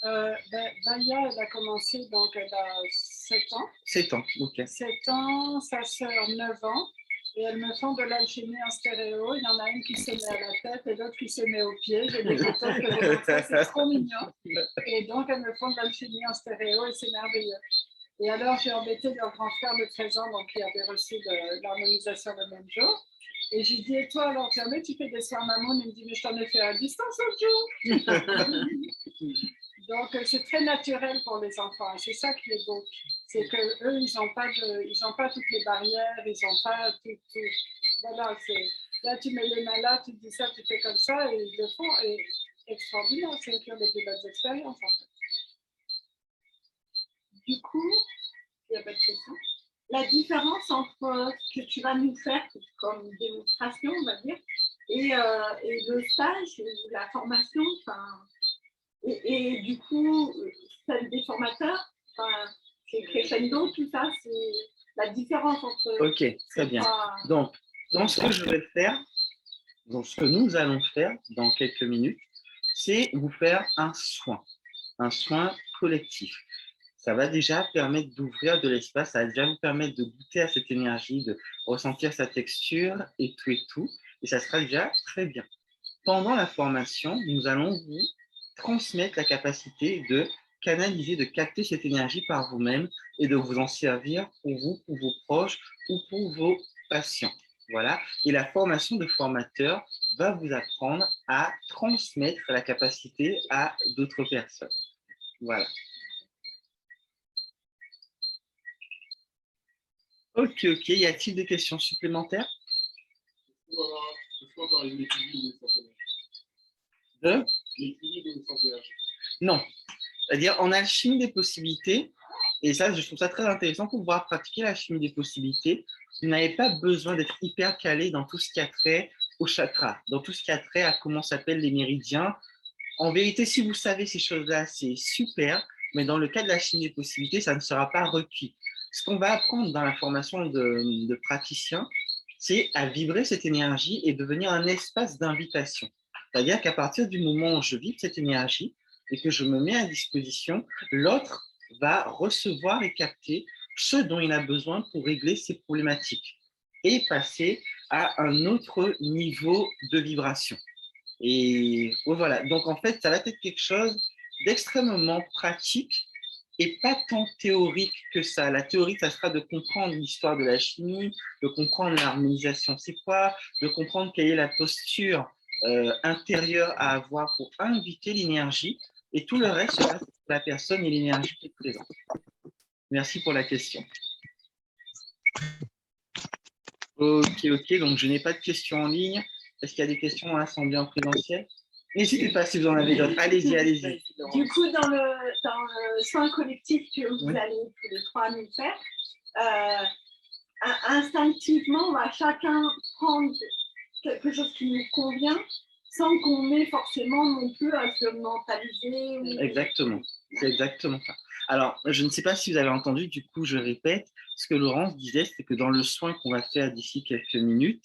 Speaker 2: Baya, elle a commencé, donc elle a 7 ans.
Speaker 1: 7 ans, ok.
Speaker 2: 7 ans, sa sœur 9 ans. Et elles me font de l'alchimie en stéréo. Il y en a une qui se met à la tête et l'autre qui se met aux pieds. J'ai des photos que vous montrez, c'est trop mignon. Et donc, elles me font de l'alchimie en stéréo et c'est merveilleux. Et alors, j'ai embêté leur grand frère de 13 ans, donc qui avait reçu de l'harmonisation le même jour. Et j'ai dit, et toi, alors, jamais tu fais des soins maman? Il me dit, mais je t'en ai fait à distance l'autre jour. Donc, c'est très naturel pour les enfants. C'est ça qui est beau. C'est qu'eux, ils n'ont pas toutes les barrières, ils n'ont pas tout. Voilà, là, tu mets les mains là, tu dis ça, tu fais comme ça, et ils le font. Et extraordinaire, c'est qui ont des belles expériences, en fait.
Speaker 7: Du coup, il n'y a pas de question. La différence entre ce que tu vas nous faire comme démonstration, on va dire, et le stage, la formation, et du coup, celle des formateurs, c'est crescendo, tout ça, c'est la différence entre...
Speaker 1: Ok, très bien. Donc, ce que je vais faire, donc ce que nous allons faire dans quelques minutes, c'est vous faire un soin collectif. Ça va déjà permettre d'ouvrir de l'espace, ça va déjà vous permettre de goûter à cette énergie, de ressentir sa texture et tout, et ça sera déjà très bien. Pendant la formation, nous allons vous transmettre la capacité de canaliser, de capter cette énergie par vous-même et de vous en servir pour vous, pour vos proches ou pour vos patients. Voilà. Et la formation de formateur va vous apprendre à transmettre la capacité à d'autres personnes. Voilà. Ok. Y a-t-il des questions supplémentaires? Non. C'est-à-dire, en alchimie des possibilités, et ça, je trouve ça très intéressant pour pouvoir pratiquer l'alchimie des possibilités, vous n'avez pas besoin d'être hyper calé dans tout ce qui a trait au chakra, dans tout ce qui a trait à comment s'appellent les méridiens. En vérité, si vous savez ces choses-là, c'est super, mais dans le cas de l'alchimie des possibilités, ça ne sera pas requis. Ce qu'on va apprendre dans la formation de praticien, c'est à vibrer cette énergie et devenir un espace d'invitation. C'est-à-dire qu'à partir du moment où je vibre cette énergie et que je me mets à disposition, l'autre va recevoir et capter ce dont il a besoin pour régler ses problématiques et passer à un autre niveau de vibration. Et voilà, donc en fait, ça va être quelque chose d'extrêmement pratique et pas tant théorique que ça. La théorie, ça sera de comprendre l'histoire de la chimie, de comprendre l'harmonisation, c'est quoi, de comprendre quelle est la posture intérieure à avoir pour inviter l'énergie, et tout le reste sera sur la personne et l'énergie qui est présente. Merci pour la question. Ok, donc je n'ai pas de questions en ligne. Est-ce qu'il y a des questions dans l'assemblée en présentiel? N'hésitez pas si vous en avez d'autres. Allez-y, allez-y.
Speaker 7: Du coup, dans le soin collectif que vous allez tous les trois nous faire, instinctivement, on va chacun prendre quelque chose qui nous convient sans qu'on ait forcément non plus à se mentaliser.
Speaker 1: Exactement, c'est exactement ça. Alors, je ne sais pas si vous avez entendu, du coup, je répète, ce que Laurence disait, c'est que dans le soin qu'on va faire d'ici quelques minutes,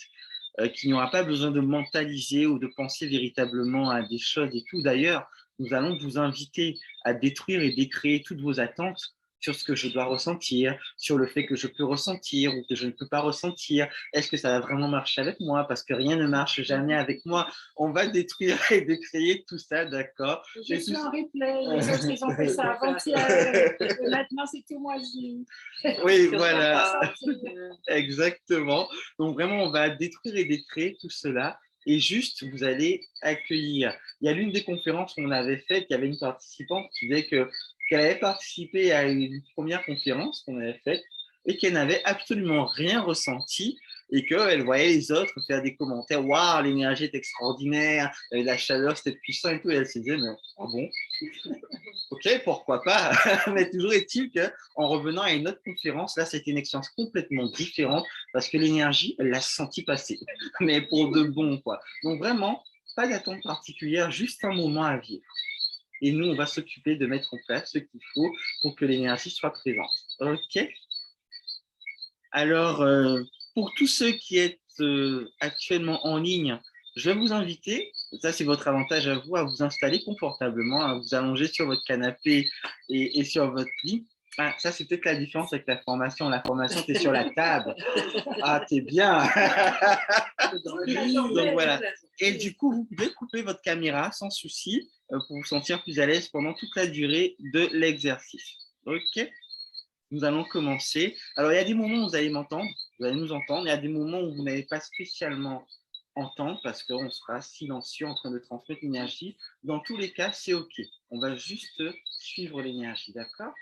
Speaker 1: qu'il n'y aura pas besoin de mentaliser ou de penser véritablement à des choses et tout. D'ailleurs, nous allons vous inviter à détruire et décréer toutes vos attentes sur ce que je dois ressentir, sur le fait que je peux ressentir ou que je ne peux pas ressentir. Est-ce que ça va vraiment marcher avec moi? Parce que rien ne marche jamais avec moi. On va détruire et décréer tout ça, d'accord?
Speaker 2: Je suis en replay, les autres, ils ont fait ça avant-hier, et maintenant c'est tout moisi.
Speaker 1: Oui, voilà, exactement. Donc vraiment, on va détruire et décréer tout cela. Et juste, vous allez accueillir. Il y a l'une des conférences qu'on avait faites, il y avait une participante qui disait qu'elle avait participé à une première conférence qu'on avait faite et qu'elle n'avait absolument rien ressenti et qu'elle voyait les autres faire des commentaires. Waouh, l'énergie est extraordinaire, la chaleur, c'était puissant et tout. Et elle se disait, mais ah bon? Ok, pourquoi pas? Mais toujours est-il qu'en revenant à une autre conférence, là, c'était une expérience complètement différente parce que l'énergie, elle l'a senti passer, mais pour de bon, quoi. Donc vraiment, pas d'attente particulière, juste un moment à vivre. Et nous, on va s'occuper de mettre en place ce qu'il faut pour que l'énergie soit présente. Ok? Alors, pour tous ceux qui êtes actuellement en ligne, je vais vous inviter, ça c'est votre avantage à vous installer confortablement, à vous allonger sur votre canapé et sur votre lit. Ah, ça c'est peut-être la différence avec la formation. La formation, tu es sur la table. Ah, t'es bien. Donc voilà. Et du coup, vous pouvez couper votre caméra sans souci pour vous sentir plus à l'aise pendant toute la durée de l'exercice. Ok? Nous allons commencer. Alors, il y a des moments où vous allez m'entendre, vous allez nous entendre. Il y a des moments où vous n'allez pas spécialement entendre parce qu'on sera silencieux en train de transmettre l'énergie. Dans tous les cas, c'est OK. On va juste suivre l'énergie, d'accord?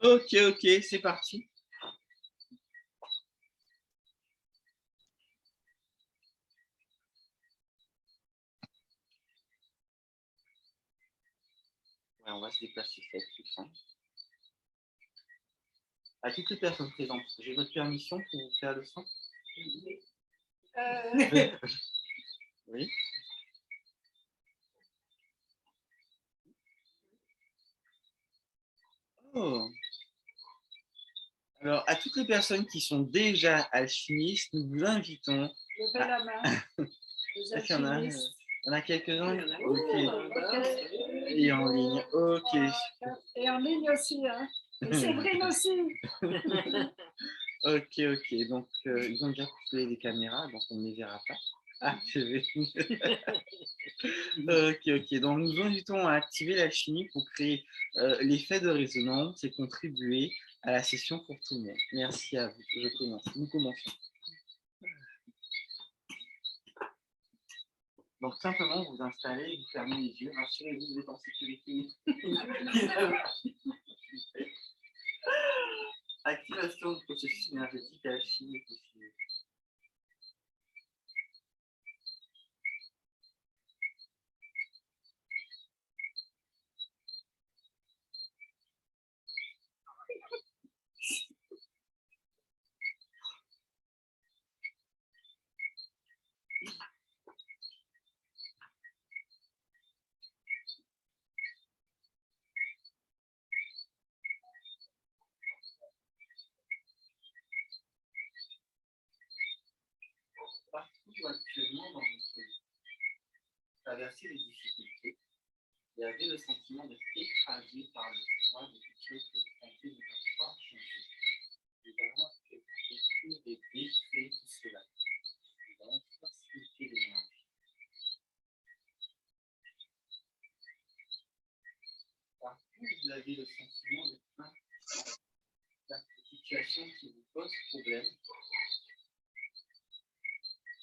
Speaker 1: OK, c'est parti. Ouais, on va se déplacer, ça va être plus simple. À toutes les personnes présentes, j'ai votre permission pour vous faire le son? Oui. Oh. Alors, à toutes les personnes qui sont déjà alchimistes, nous vous invitons.
Speaker 2: Levez la main.
Speaker 1: Il y en a quelques-uns. OK. Et en ligne. OK.
Speaker 2: Et en ligne aussi, hein. Et Séverine aussi.
Speaker 1: OK. Donc, ils ont déjà coupé les caméras, donc on ne les verra pas. Ah, c'est vrai. OK. Donc, nous invitons à activer l'alchimie pour créer l'effet de résonance et contribuer à la session pour tout le monde. Merci à vous. Je commence. Nous commençons. Donc, simplement, vous installez, vous fermez les yeux, rassurez-vous, vous êtes en sécurité. Activation du processus énergétique alchimique possible. Partout actuellement dans votre vie, traverser les difficultés, vous avez le sentiment d'être écrasé par le poids de quelque chose que vous pensez ne pas pouvoir changer. Nous allons détruire et détruire tout cela. Nous allons faciliter l'énergie. Partout, vous avez le sentiment d'être impuissant. La situation qui vous pose problème.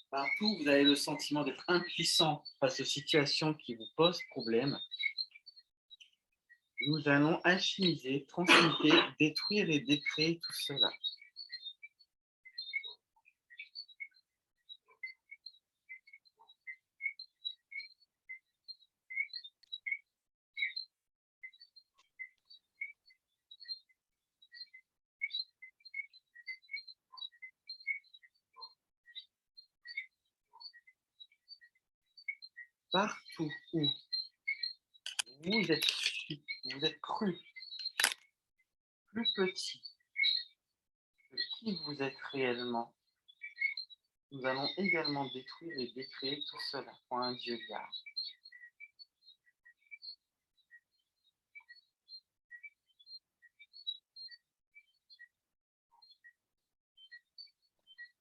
Speaker 1: Partout, vous avez le sentiment d'être impuissant face aux situations qui vous posent problème. Nous allons alchimiser, transmuter, détruire et décréer tout cela. partout où vous êtes cru plus petit que qui vous êtes réellement, nous allons également détruire et décréer tout cela pour un Dieu garde.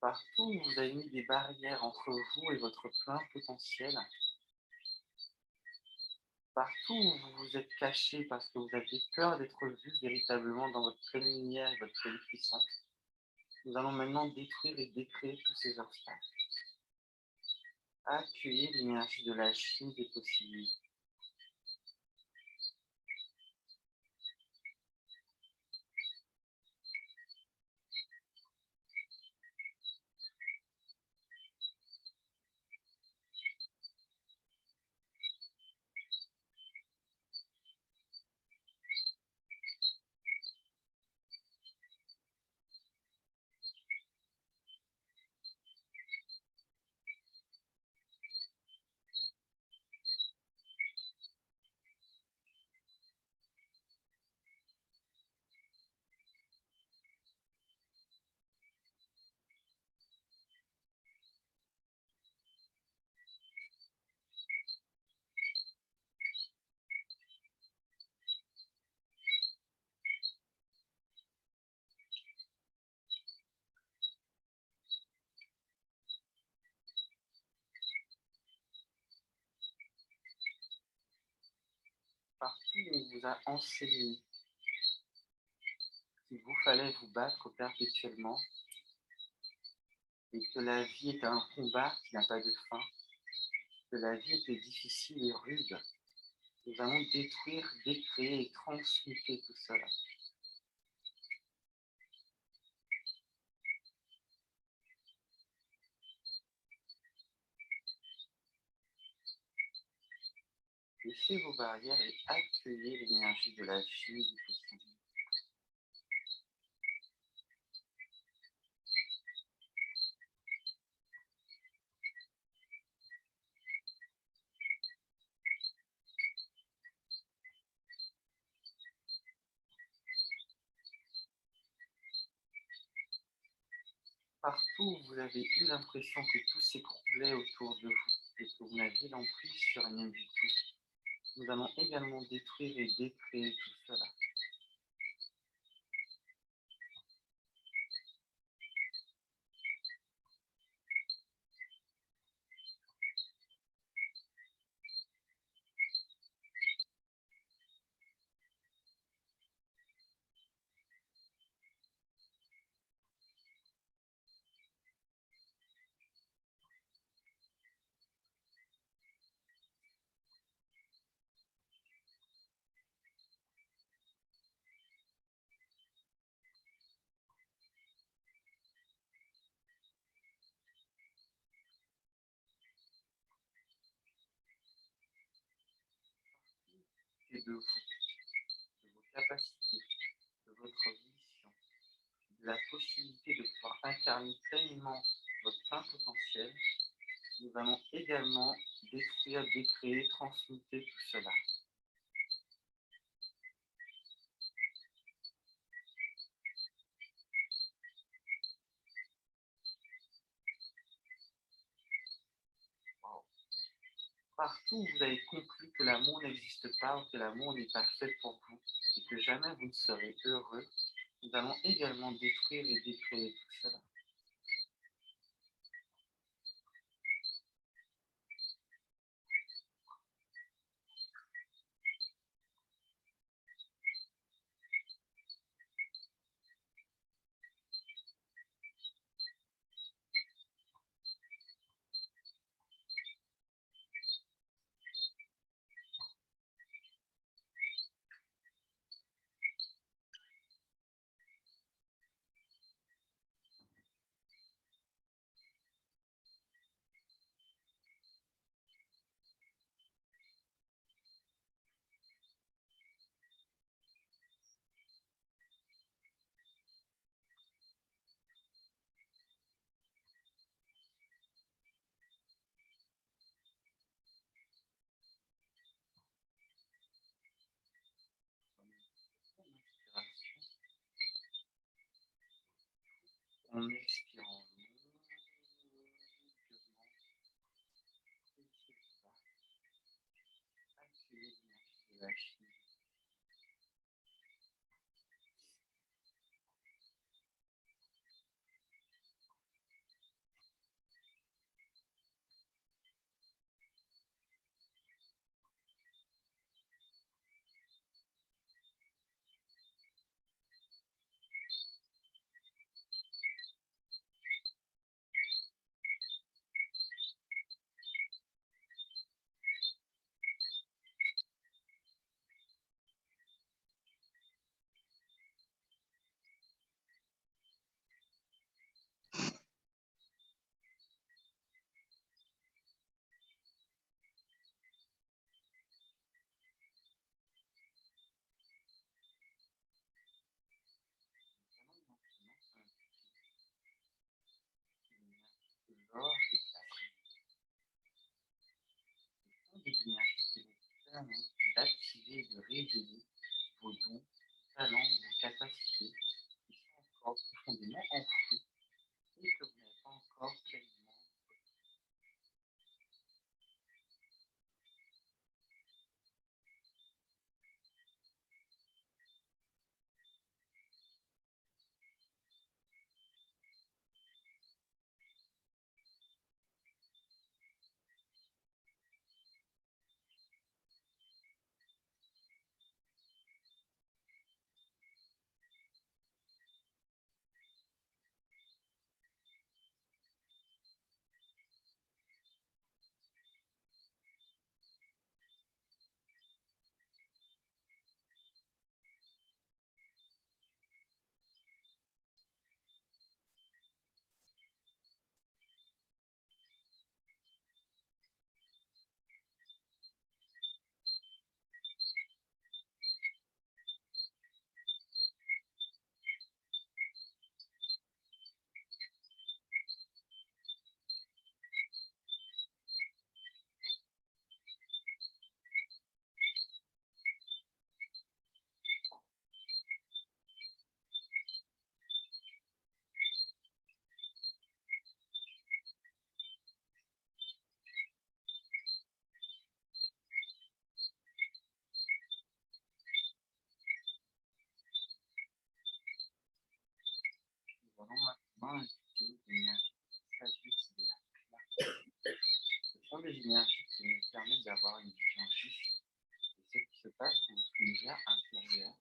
Speaker 1: Partout où vous avez mis des barrières entre vous et votre plein potentiel, partout où vous vous êtes caché parce que vous aviez peur d'être vu véritablement dans votre pleine lumière et votre pleine puissance, nous allons maintenant détruire et décréer tous ces obstacles. Accueillez l'énergie de la Chine des possibilités. Partout où on vous a enseigné qu'il vous fallait vous battre perpétuellement et que la vie est un combat qui n'a pas de fin, que la vie était difficile et rude, nous allons détruire, décréer et transmuter tout cela. Laissez vos barrières et accueillez l'énergie de la vie du possible. Partout où vous avez eu l'impression que tout s'écroulait autour de vous et que vous n'aviez l'emprise sur rien du tout, nous allons également détruire et décréer tout cela. Et de vous, de vos capacités, de votre vision, de la possibilité de pouvoir incarner pleinement votre plein potentiel, nous allons également détruire, décréer, transmuter tout cela. Wow. Partout où vous avez compris que l'amour n'existe pas ou que l'amour n'est pas fait pour vous et que jamais vous ne serez heureux, nous allons également détruire et décréer tout cela. En expirant. D'activer et de révéler vos dons, talents, vos capacités qui sont encore profondément enfouis et que vous n'avez pas encore pleinement. Nous allons maintenant utiliser l'énergie de la sagesse et de la clarté. Ce sont des énergies qui nous permettent d'avoir une vision juste de ce qui se passe dans notre univers intérieur.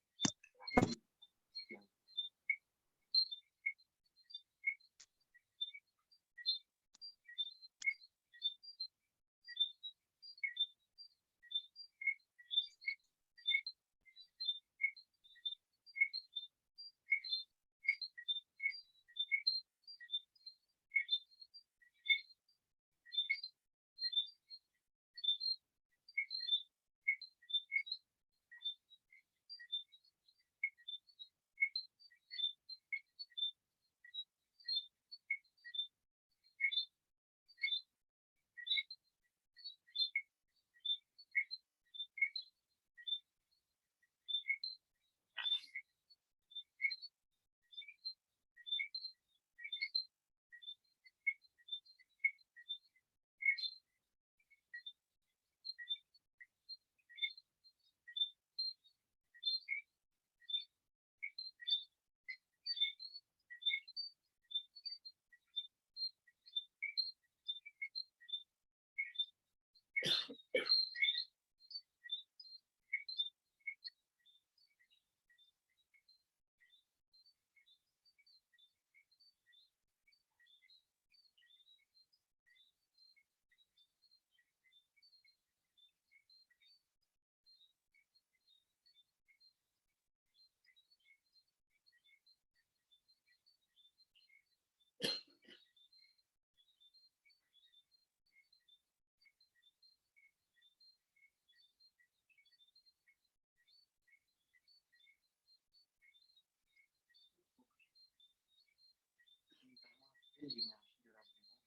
Speaker 1: L'énergie de l'abondance.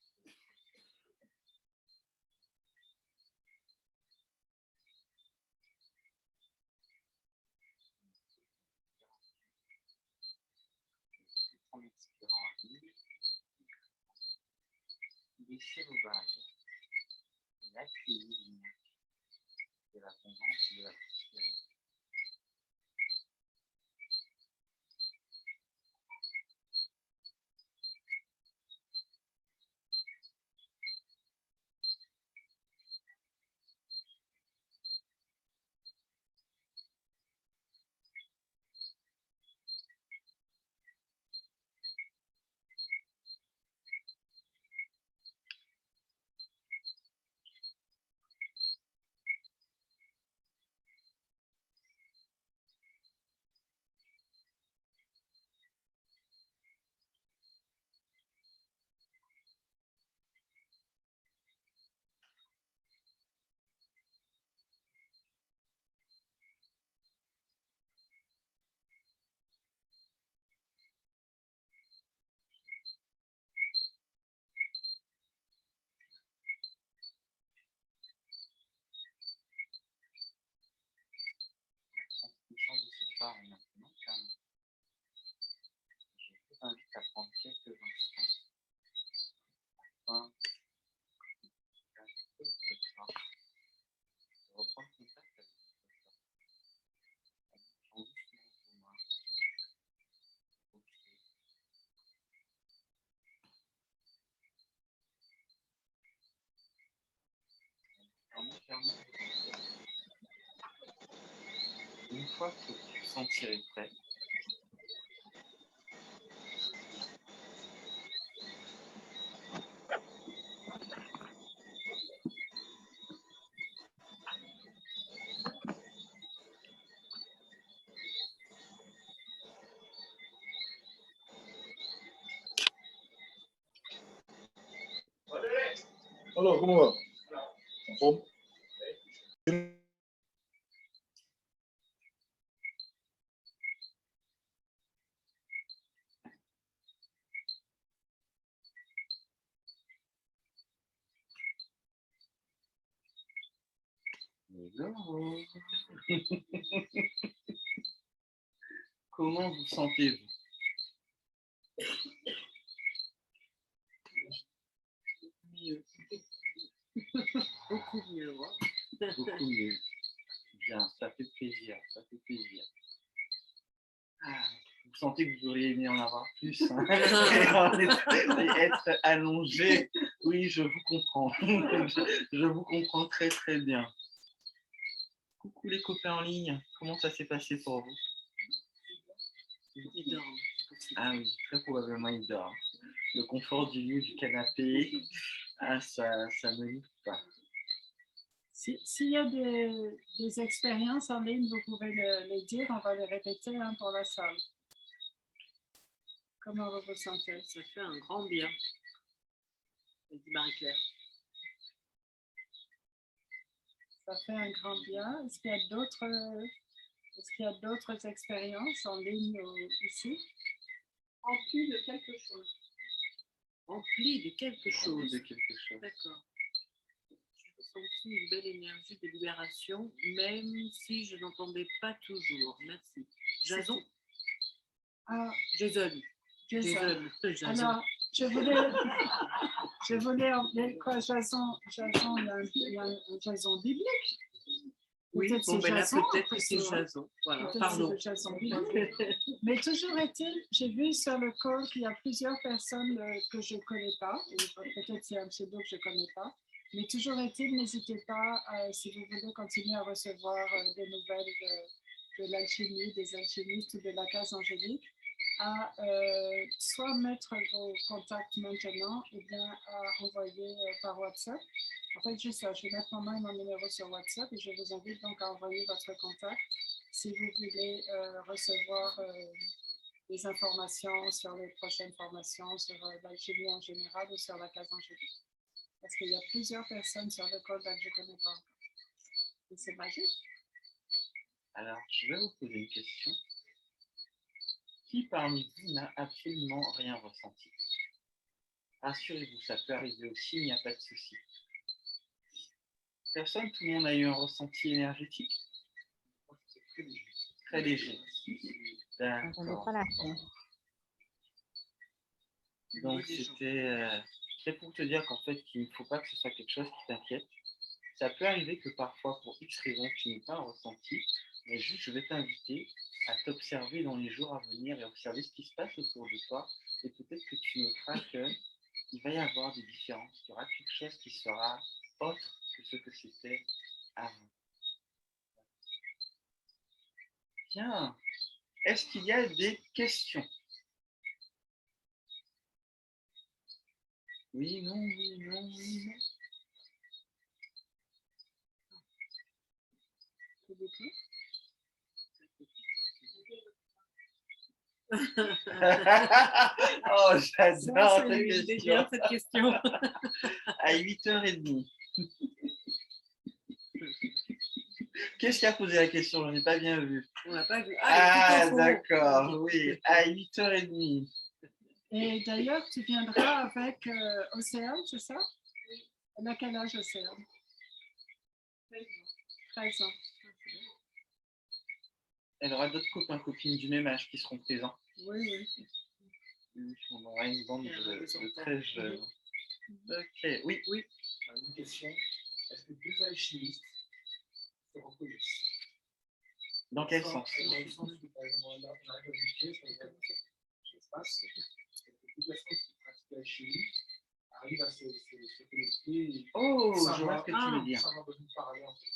Speaker 1: En expirant, baisser vos barrières et accueillir l'énergie de l'abondance et de la prospérité. Transmission de cette part est maintenant terminée. Je vous invite à prendre quelques instants afin de reprendre contact avec votre corps. En doucement vos mains, vos pieds. En fermant vos yeux. Une fois que vous vous sentirez prêt,
Speaker 8: Alors, comment va? En forme?
Speaker 1: hello. Comment vous sentez-vous?
Speaker 3: Mieux. Beaucoup mieux. Wow.
Speaker 1: Beaucoup mieux. Bien, ça fait plaisir, ça fait plaisir. Ah, vous sentez que vous auriez aimé en avoir plus, hein? Et être allongé. Oui, je vous comprends. Je vous comprends très très bien. Coucou les copains en ligne, comment ça s'est passé pour vous?
Speaker 3: Ils dorment.
Speaker 1: Ah oui, très probablement ils dorment. Le confort du lit, du canapé, ah, ça ne loupe pas.
Speaker 2: S'il y a des expériences en ligne, vous pouvez les dire, on va les répéter pour la salle. Comment vous vous sentez?
Speaker 3: Ça fait un grand bien, dit Marie-Claire.
Speaker 2: Ça fait un grand bien. Est-ce qu'il y a d'autres expériences en ligne ici?
Speaker 7: Rempli de quelque chose.
Speaker 3: Rempli de quelque chose.
Speaker 1: De quelque chose.
Speaker 3: D'accord. J'ai ressenti une belle énergie de libération, même si je n'entendais pas toujours. Merci. Jason?
Speaker 2: Ah,
Speaker 3: Jason.
Speaker 2: Jason.
Speaker 3: Jason.
Speaker 2: Alors, je voulais emmener quoi, Jason, il y a un Jason biblique.
Speaker 3: Oui,
Speaker 2: Peut-être
Speaker 3: bon,
Speaker 2: c'est
Speaker 3: ben là,
Speaker 2: Jason,
Speaker 3: peut-être que c'est
Speaker 2: plutôt, hein.
Speaker 3: Jason. Voilà,
Speaker 2: Peut-être
Speaker 3: pardon.
Speaker 2: c'est le Jason biblique. Mais toujours est-il, j'ai vu sur le call qu'il y a plusieurs personnes que je ne connais pas, ou peut-être c'est un pseudo que je ne connais pas, mais toujours est-il, n'hésitez pas, si vous voulez continuer à recevoir des nouvelles de l'alchimie, des alchimistes ou de la case angélique, à soit mettre vos contacts maintenant, ou bien à envoyer par WhatsApp. En fait, juste ça, je vais mettre mon nom et mon numéro sur WhatsApp et je vous invite donc à envoyer votre contact si vous voulez recevoir des informations sur les prochaines formations, sur l'alchimie en général ou sur la case angélique. Parce qu'il y a plusieurs personnes sur le code que je ne connais pas encore. Et c'est magique.
Speaker 1: Alors, je vais vous poser une question. Qui parmi vous n'a absolument rien ressenti? Rassurez-vous, ça peut arriver aussi, il n'y a pas de souci. Personne, tout le monde a eu un ressenti énergétique? Très léger. D'accord. Donc c'était c'est pour te dire qu'en fait, qu'il ne faut pas que ce soit quelque chose qui t'inquiète. Ça peut arriver que parfois, pour X raisons, tu n'aies pas un ressenti, mais juste, je vais t'inviter à t'observer dans les jours à venir et observer ce qui se passe autour de toi. Et peut-être que tu noteras qu'il va y avoir des différences. Il y aura quelque chose qui sera autre que ce que c'était avant. Bien. Est-ce qu'il y a des questions? Oui, non, oui, non, oui, non. Oh, j'adore cette question. À 8h30. Qu'est-ce qui a posé la question? Je n'ai pas bien vu.
Speaker 3: On n'a pas vu.
Speaker 1: Ah, d'accord, oui, à 8h30.
Speaker 2: Et d'ailleurs, tu viendras avec Océane, c'est ça? Elle a quel âge, Océane? 13 ans.
Speaker 1: Elle aura d'autres copains, copines du même âge qui seront présents.
Speaker 2: Oui.
Speaker 1: On aura une bande de très jeunes. Ok, oui.
Speaker 8: Une question. Est-ce que deux alchimistes se reconnaissent?
Speaker 1: Dans quel sens?
Speaker 8: Dans le sens où, par exemple, on a vérifié sur l'espace, que toute personne qui pratique l'alchimie arrive à se connecter.
Speaker 1: Oh, je vois ce que tu veux dire.
Speaker 8: Sans avoir besoin de parler, en fait.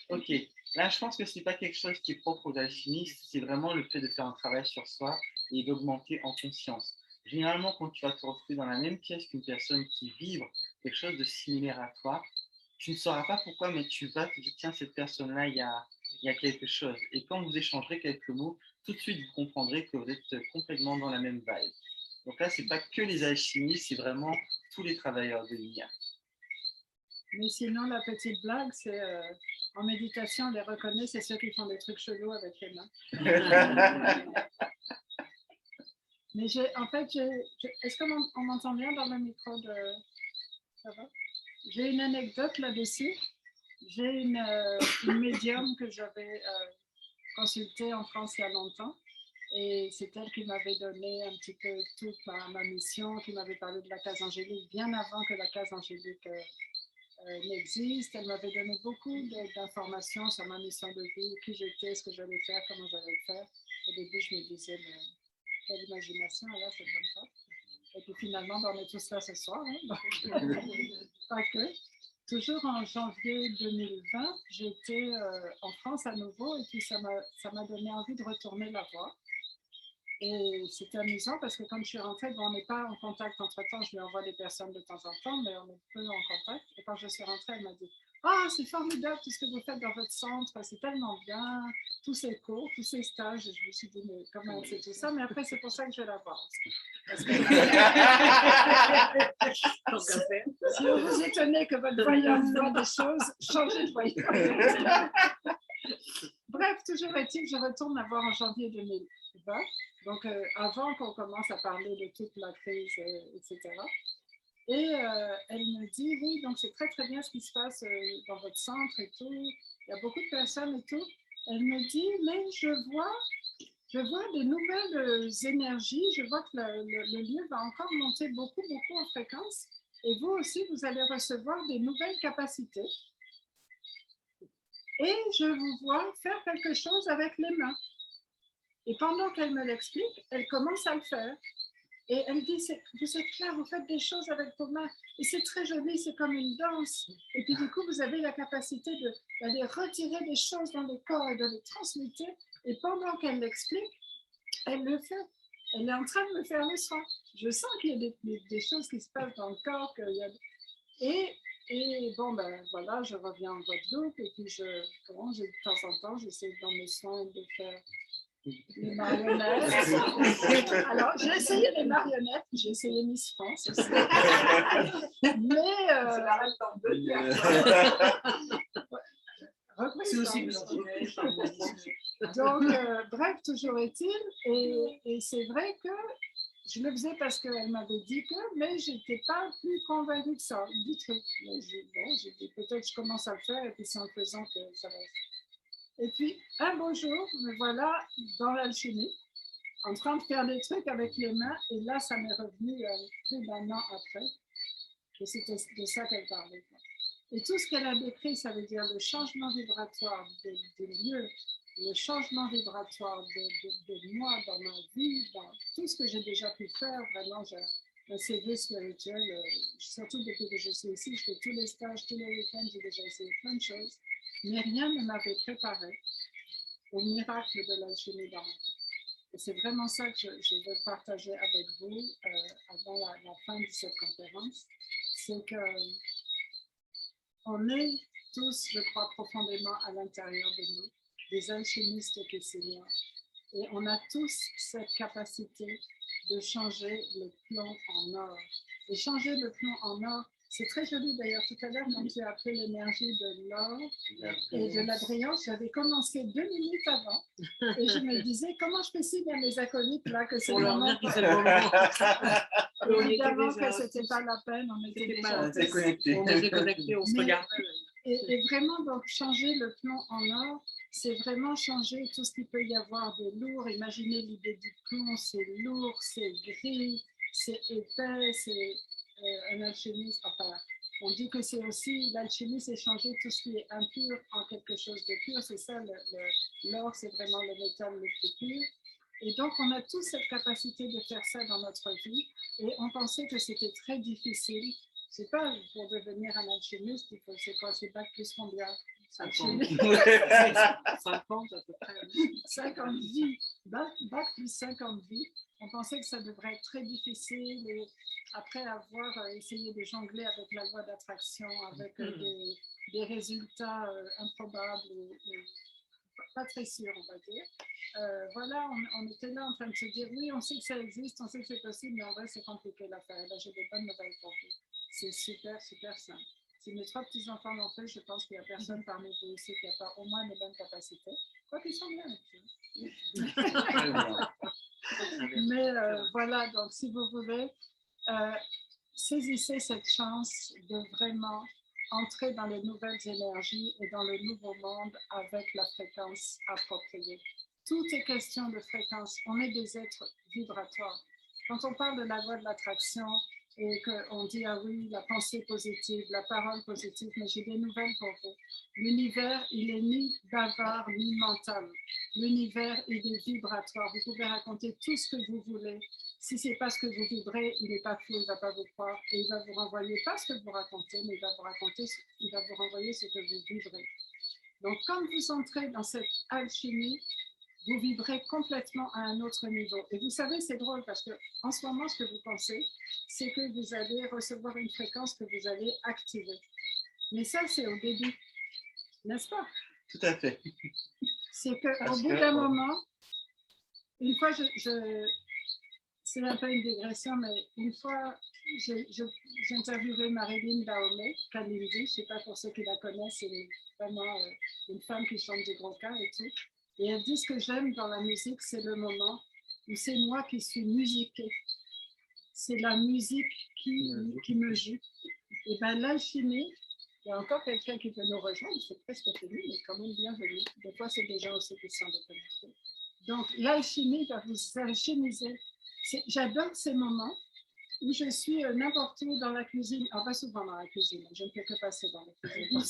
Speaker 1: Ok, là je pense que ce n'est pas quelque chose qui est propre aux alchimistes, c'est vraiment le fait de faire un travail sur soi et d'augmenter en conscience. Généralement, quand tu vas te retrouver dans la même pièce qu'une personne qui vibre quelque chose de similaire à toi, tu ne sauras pas pourquoi, mais tu vas te dire, tiens, cette personne-là, il y a quelque chose. Et quand vous échangerez quelques mots, tout de suite, vous comprendrez que vous êtes complètement dans la même vibe. Donc là, ce n'est pas que les alchimistes, c'est vraiment tous les travailleurs de l'IA.
Speaker 2: Mais sinon, la petite blague, c'est en méditation, on les reconnaît, c'est ceux qui font des trucs chelous avec les mains. Mais en fait, est-ce qu'on m'entend bien dans le micro de... Ça va? J'ai une anecdote là-dessus. J'ai une médium que j'avais consultée en France il y a longtemps. Et c'est elle qui m'avait donné un petit peu toute ma mission, qui m'avait parlé de la case angélique bien avant que la case angélique n'existe. Elle m'avait donné beaucoup d'informations sur ma mission de vie, qui j'étais, ce que j'allais faire, comment j'allais le faire. Au début, je me disais, quelle imagination, alors c'est comme ça. Et puis finalement, on est tous là ce soir. Hein, donc, pas que. Toujours en janvier 2020, j'étais en France à nouveau et puis ça m'a donné envie de retourner la voir. Et c'était amusant parce que quand je suis rentrée, on n'est pas en contact entre-temps, je lui envoie des personnes de temps en temps, mais on est peu en contact. Et quand je suis rentrée, elle m'a dit « Ah, c'est formidable tout ce que vous faites dans votre centre, c'est tellement bien, tous ces cours, tous ces stages. » Et je me suis dit « Mais comment c'est tout ça ?» Mais après, c'est pour ça que je vais la voir. Parce que... si vous vous étonnez que votre voyant voit des choses, changez de voyant. Bref, toujours est-il, je retourne la voir en janvier 2020. Donc, avant qu'on commence à parler de toute la crise, etc. Et elle me dit, oui, donc c'est très, très bien ce qui se passe dans votre centre et tout. Il y a beaucoup de personnes et tout. Elle me dit, mais je vois des nouvelles énergies. Je vois que le lieu va encore monter beaucoup, beaucoup en fréquence. Et vous aussi, vous allez recevoir des nouvelles capacités. Et je vous vois faire quelque chose avec les mains. Et pendant qu'elle me l'explique, elle commence à le faire. Et elle dit, vous êtes là, vous faites des choses avec vos mains. Et c'est très joli, c'est comme une danse. Et puis du coup, vous avez la capacité d'aller retirer des choses dans le corps et de les transmuter. Et pendant qu'elle l'explique, elle le fait. Elle est en train de me faire le soin. Je sens qu'il y a des choses qui se passent dans le corps. Et bon, ben voilà, je reviens en Guadeloupe. Et puis, de temps en temps, j'essaie dans mes soins de faire les marionnettes. Alors, j'ai essayé les marionnettes, j'ai essayé Miss France aussi. Mais. C'est la reine c'est aussi donc, bref, toujours est-il. Et c'est vrai que je le faisais parce qu'elle m'avait dit que, mais je n'étais pas plus convaincue que ça, du truc. J'ai dit peut-être je commence à le faire et puis c'est en faisant que ça va. Et puis, un beau jour, me voilà dans l'alchimie, en train de faire des trucs avec les mains. Et là, ça m'est revenu plus d'un an après. Et c'était de ça qu'elle parlait. Et tout ce qu'elle a décrit, ça veut dire le changement vibratoire des lieux, le changement vibratoire de moi dans ma vie, dans tout ce que j'ai déjà pu faire. Vraiment, j'ai un CV spirituel, surtout depuis que je suis ici, je fais tous les stages, tous les week-ends, j'ai déjà essayé plein de choses, mais rien ne m'avait préparé au miracle de l'alchimie dans ma vie. Et c'est vraiment ça que je veux partager avec vous avant la fin de cette conférence, c'est que on est tous, je crois, profondément à l'intérieur de nous, des alchimistes qui s'ignorent. Et on a tous cette capacité de changer le plomb en or. Et changer le plomb en or, c'est très joli d'ailleurs. Tout à l'heure, quand tu as appelé l'énergie de l'or et de la brillance, j'avais commencé 2 minutes avant. Et je me disais, comment je fais signe à mes acolytes là que c'est le moment. Évidemment que ce n'était pas la peine, on était déjà
Speaker 1: connectés.
Speaker 3: On était connectés, on se regardait.
Speaker 2: Et vraiment, donc, changer le plomb en or, c'est vraiment changer tout ce qu'il peut y avoir de lourd. Imaginez l'idée du plomb, c'est lourd, c'est gris, c'est épais, c'est un alchimiste. Enfin, on dit que c'est aussi, l'alchimie, c'est changer tout ce qui est impur en quelque chose de pur. C'est ça, l'or, c'est vraiment le métal le plus pur. Et donc, on a tous cette capacité de faire ça dans notre vie. Et on pensait que c'était très difficile. Je ne sais pas, pour devenir un alchimiste, il faut, c'est quoi, c'est bac plus combien?
Speaker 3: 50 à peu près.
Speaker 2: 50 vies, bac plus 50 vies. On pensait que ça devrait être très difficile. Et après avoir essayé de jongler avec la loi d'attraction, avec des résultats improbables, pas très sûrs, on va dire. Voilà, on était là en train de se dire, oui, on sait que ça existe, on sait que c'est possible, mais en vrai, c'est compliqué l'affaire. Là, j'ai des bonnes nouvelles pour vous. C'est super, super simple. Si mes 3 petits-enfants l'ont fait, je pense qu'il n'y a personne parmi vous ici qui n'a pas au moins les bonnes capacités. Quoi qu'ils sont bien, mais voilà, donc si vous voulez, saisissez cette chance de vraiment entrer dans les nouvelles énergies et dans le nouveau monde avec la fréquence appropriée. Tout est question de fréquence. On est des êtres vibratoires. Quand on parle de la loi de l'attraction et qu'on dit, ah oui, la pensée positive, la parole positive, mais j'ai des nouvelles pour vous. L'univers, il est ni bavard ni mental. L'univers, il est vibratoire. Vous pouvez raconter tout ce que vous voulez. Si ce n'est pas ce que vous vibrez, il n'est pas fou, il ne va pas vous croire. Et il va vous renvoyer pas ce que vous racontez, mais il va vous renvoyer ce que vous vibrez. Donc, quand vous entrez dans cette alchimie, vous vibrez complètement à un autre niveau. Et vous savez, c'est drôle parce qu'en ce moment, ce que vous pensez, c'est que vous allez recevoir une fréquence que vous allez activer. Mais ça, c'est au début, n'est-ce pas?
Speaker 1: Tout à fait.
Speaker 2: C'est qu'au bout d'un moment, une fois, c'est un peu une digression, mais une fois, j'ai interviewé Marilyn Dahomey, Kalindi, je ne sais pas pour ceux qui la connaissent, c'est vraiment une femme qui chante du gros cas et tout. Et elle dit, ce que j'aime dans la musique, c'est le moment où c'est moi qui suis musiquée. C'est la musique qui me joue. Et bien l'alchimie, il y a encore quelqu'un qui peut nous rejoindre, c'est presque fini, mais quand même bienvenue. Des fois, c'est des gens aussi qui sont déconnectés. Donc l'alchimie va vous alchimiser. J'adore ces moments où je suis n'importe où dans la cuisine, pas souvent dans la cuisine, je ne fais que passer dans la cuisine.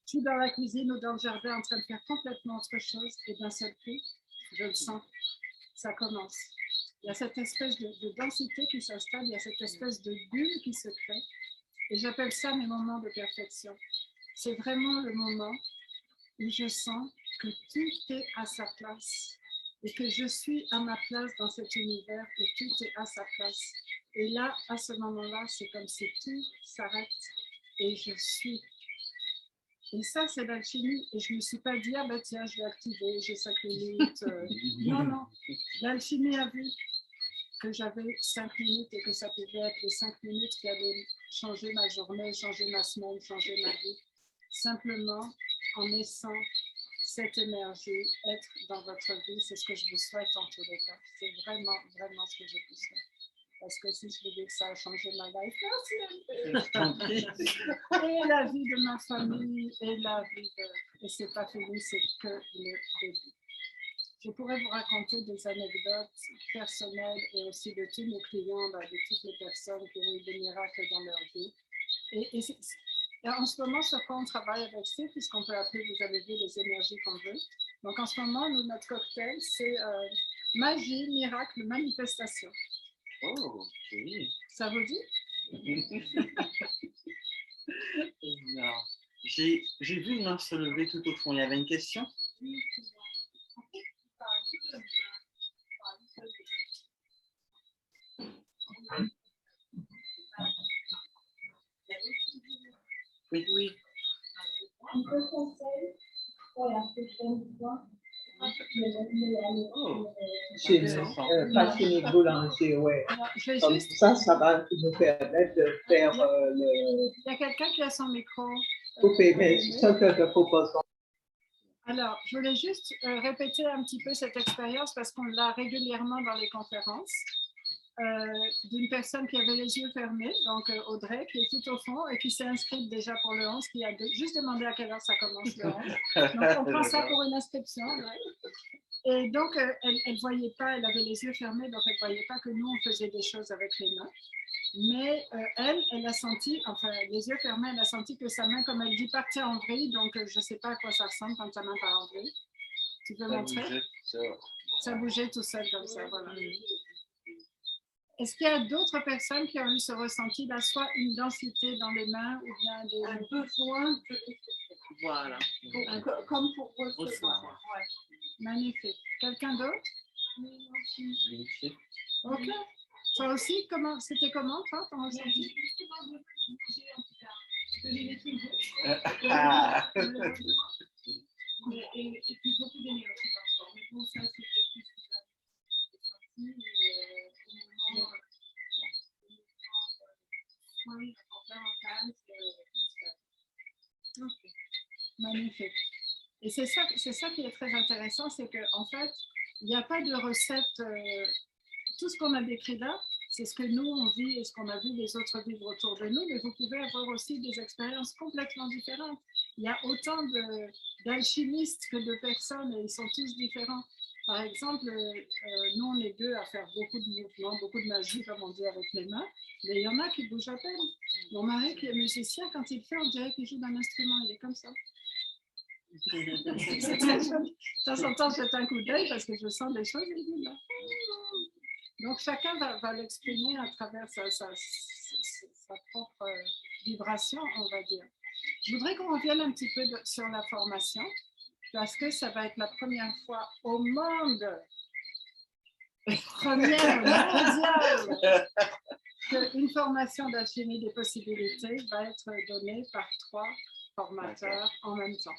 Speaker 2: Je suis dans la cuisine ou dans le jardin en train de faire complètement autre chose et d'un seul coup, je le sens, ça commence. Il y a cette espèce de densité qui s'installe, il y a cette espèce de bulle qui se crée et j'appelle ça mes moments de perfection. C'est vraiment le moment où je sens que tout est à sa place et que je suis à ma place dans cet univers où tout est à sa place. Et là, à ce moment-là, c'est comme si tout s'arrête et je suis. Et ça, c'est l'alchimie. Et je ne me suis pas dit, ah ben tiens, je vais activer, j'ai 5 minutes. Non, non. L'alchimie a vu que j'avais 5 minutes et que ça pouvait être les 5 minutes qui allaient changer ma journée, changer ma semaine, changer ma vie. Simplement en laissant cette énergie être dans votre vie. C'est ce que je vous souhaite en tous les cas. C'est vraiment, vraiment ce que je vous souhaite. Parce que si je vous dis que ça a changé ma vie, merci. Et la vie de ma famille, et la vie de... Et c'est pas fini, c'est que le début. je pourrais vous raconter des anecdotes personnelles et aussi de tous nos clients, de toutes les personnes qui ont eu des miracles dans leur vie. Et en ce moment, sur quoi on travaille avec Steve, puisqu'on peut appeler, vous avez vu, les énergies qu'on veut. Donc en ce moment, nous, notre cocktail, c'est magie, miracle, manifestation.
Speaker 1: Oh, oui.
Speaker 2: Ça vous dit?
Speaker 1: Non. J'ai vu une main se lever tout au fond. Il y avait une question? Oui, oui.
Speaker 7: Un peu conseil pour la prochaine fois.
Speaker 1: Oh,
Speaker 9: C'est passionné de boulanger, ouais. Comme ça va nous permettre de faire le...
Speaker 2: Il y a quelqu'un qui a son micro.
Speaker 9: Coupé, mais c'est ça que je propose.
Speaker 2: Alors, je voulais juste répéter un petit peu cette expérience parce qu'on l'a régulièrement dans les conférences. D'une personne qui avait les yeux fermés, donc Audrey, qui est tout au fond et qui s'est inscrite déjà pour le 11, qui a juste demandé à quelle heure ça commence le 11. Donc, on prend ça pour une inscription. Ouais. Et donc, elle ne voyait pas, elle avait les yeux fermés, donc elle ne voyait pas que nous, on faisait des choses avec les mains. Mais elle a senti, enfin, les yeux fermés, elle a senti que sa main, comme elle dit, partait en vrille. Donc, je ne sais pas à quoi ça ressemble quand ta main part en vrille. Tu peux montrer? Ça bougeait tout seul comme ça, voilà. Est-ce qu'il y a d'autres personnes qui ont eu ce ressenti-là, soit une densité dans les mains ou bien
Speaker 7: un besoin de...
Speaker 3: Voilà.
Speaker 7: Comme pour recevoir. Ouais.
Speaker 2: Magnifique. Quelqu'un d'autre?
Speaker 1: Magnifique.
Speaker 2: Ok. Toi aussi, c'était comment, toi, ton ressenti?
Speaker 7: Et puis beaucoup d'énergie parfois. Mais bon, ça, c'est plus
Speaker 2: magnifique. Et c'est ça qui est très intéressant, c'est qu'en fait, il n'y a pas de recette. Tout ce qu'on a décrit là, c'est ce que nous, on vit et ce qu'on a vu les autres vivre autour de nous, mais vous pouvez avoir aussi des expériences complètement différentes. Il y a autant d'alchimistes que de personnes et ils sont tous différents. Par exemple, nous, on est deux à faire beaucoup de mouvements, beaucoup de magie, comme on dit, avec les mains, mais il y en a qui bougent à peine. Mon mari, qui est musicien, quand il fait, on dirait qu'il joue d'un instrument, il est comme ça. C'est très joli. De temps en temps, je jette un coup d'œil parce que je sens des choses. Et là. Donc, chacun va l'exprimer à travers sa propre vibration, on va dire. Je voudrais qu'on revienne un petit peu sur la formation parce que ça va être la première fois au monde, première mondiale, qu'une formation d'alchimie des possibilités va être donnée par 3 formateurs en même temps.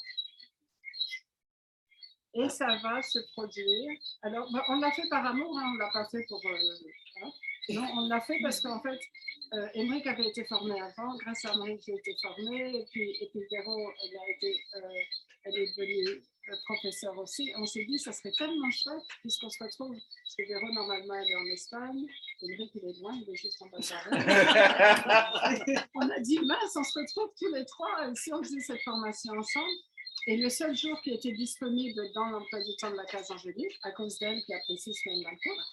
Speaker 2: Et ça va se produire. Alors, on l'a fait par amour, hein, on ne l'a pas fait pour... hein. Non, on l'a fait parce qu'en fait, Émeric avait été formé avant, grâce à Émeric, j'ai été formée, et puis Véro, elle est devenue professeure aussi. On s'est dit, ça serait tellement chouette, puisqu'on se retrouve, parce que Véro, normalement, elle est en Espagne, Émeric, il est loin, il est juste en bas. On a dit, mince, on se retrouve tous les 3, et si on faisait cette formation ensemble. Et le seul jour qui était disponible dans l'emploi du temps de la case Angélique, à cause d'elle qui a pris 6 semaines d'un cours,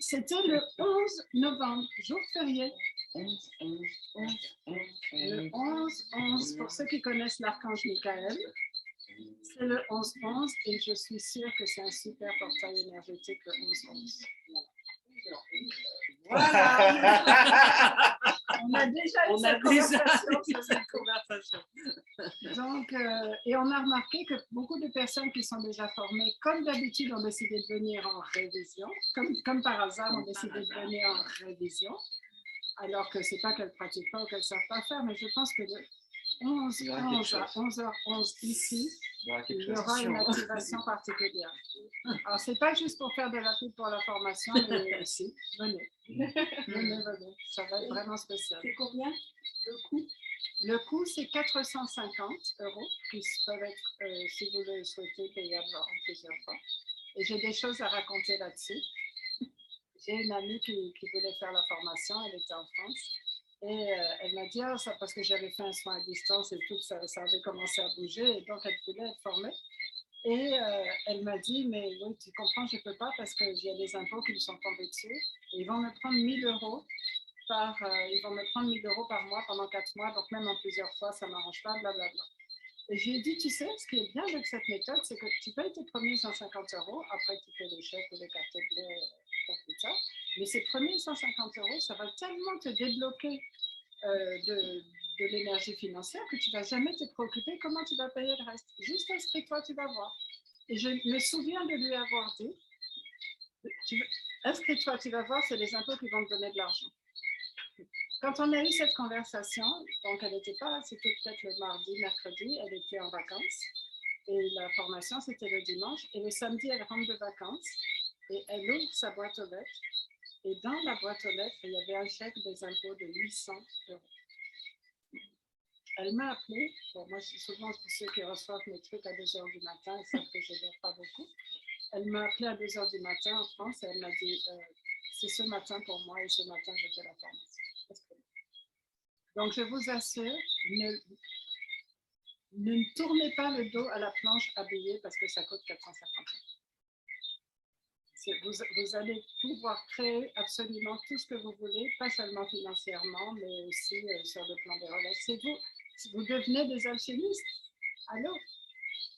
Speaker 2: c'était le 11 novembre, jour férié. Le 11, pour ceux qui connaissent l'archange Michael, c'est le 11-11 et je suis sûre que c'est un super portail énergétique, le 11-11. Voilà. On a déjà eu cette conversation. Donc, et on a remarqué que beaucoup de personnes qui sont déjà formées, comme d'habitude, ont décidé de venir en révision. Comme par hasard, ont décidé de venir en révision. Alors que ce n'est pas qu'elles ne pratiquent pas ou qu'elles ne savent pas faire, mais je pense que de 11h à 11h11 ici, il y aura une activation particulière. Alors, ce n'est pas juste pour faire de la pub pour la formation, mais aussi, venez. Venez. Ça va être vraiment spécial.
Speaker 7: C'est combien le coût?
Speaker 2: Le coût, c'est 450 € qui peuvent être, si vous le souhaitez, payables en plusieurs fois. Et j'ai des choses à raconter là-dessus. J'ai une amie qui voulait faire la formation, elle était en France. Et elle m'a dit, ça, parce que j'avais fait un soin à distance et tout, ça avait commencé à bouger, et donc elle voulait être formée. Et elle m'a dit, mais oui, tu comprends, je ne peux pas parce que j'ai des impôts qui me sont tombés dessus. Et ils vont me prendre 1 000 euros ils vont me prendre 1 000 euros par mois pendant 4 mois, donc même en plusieurs fois, ça ne m'arrange pas, blablabla. Et j'ai dit, tu sais, ce qui est bien avec cette méthode, c'est que tu payes tes premiers 150 euros, après tu fais les chèques ou les cartes bleues, tout ça. Mais ces premiers 150 euros, ça va tellement te débloquer de l'énergie financière que tu ne vas jamais te préoccuper comment tu vas payer le reste. Juste inscris-toi, tu vas voir. Et je me souviens de lui avoir dit, inscris-toi, tu vas voir, c'est les impôts qui vont te donner de l'argent. Quand on a eu cette conversation, donc elle n'était pas, c'était peut-être le mardi, mercredi, elle était en vacances. Et la formation, c'était le dimanche. Et le samedi, elle rentre de vacances et elle ouvre sa boîte aux lettres. Et dans la boîte aux lettres, il y avait un chèque des impôts de 800 euros. Elle m'a appelé. Bon, moi, souvent, pour ceux qui reçoivent mes trucs à 2 h du matin, ils savent que je ne dors pas beaucoup. Elle m'a appelé à 2 h du matin en France et elle m'a dit c'est ce matin pour moi et ce matin, je fais la formation. Donc, je vous assure, ne tournez pas le dos à la planche à billets parce que ça coûte 450 €. Vous allez pouvoir créer absolument tout ce que vous voulez, pas seulement financièrement, mais aussi sur le plan des relations. Vous devenez des alchimistes. Allô?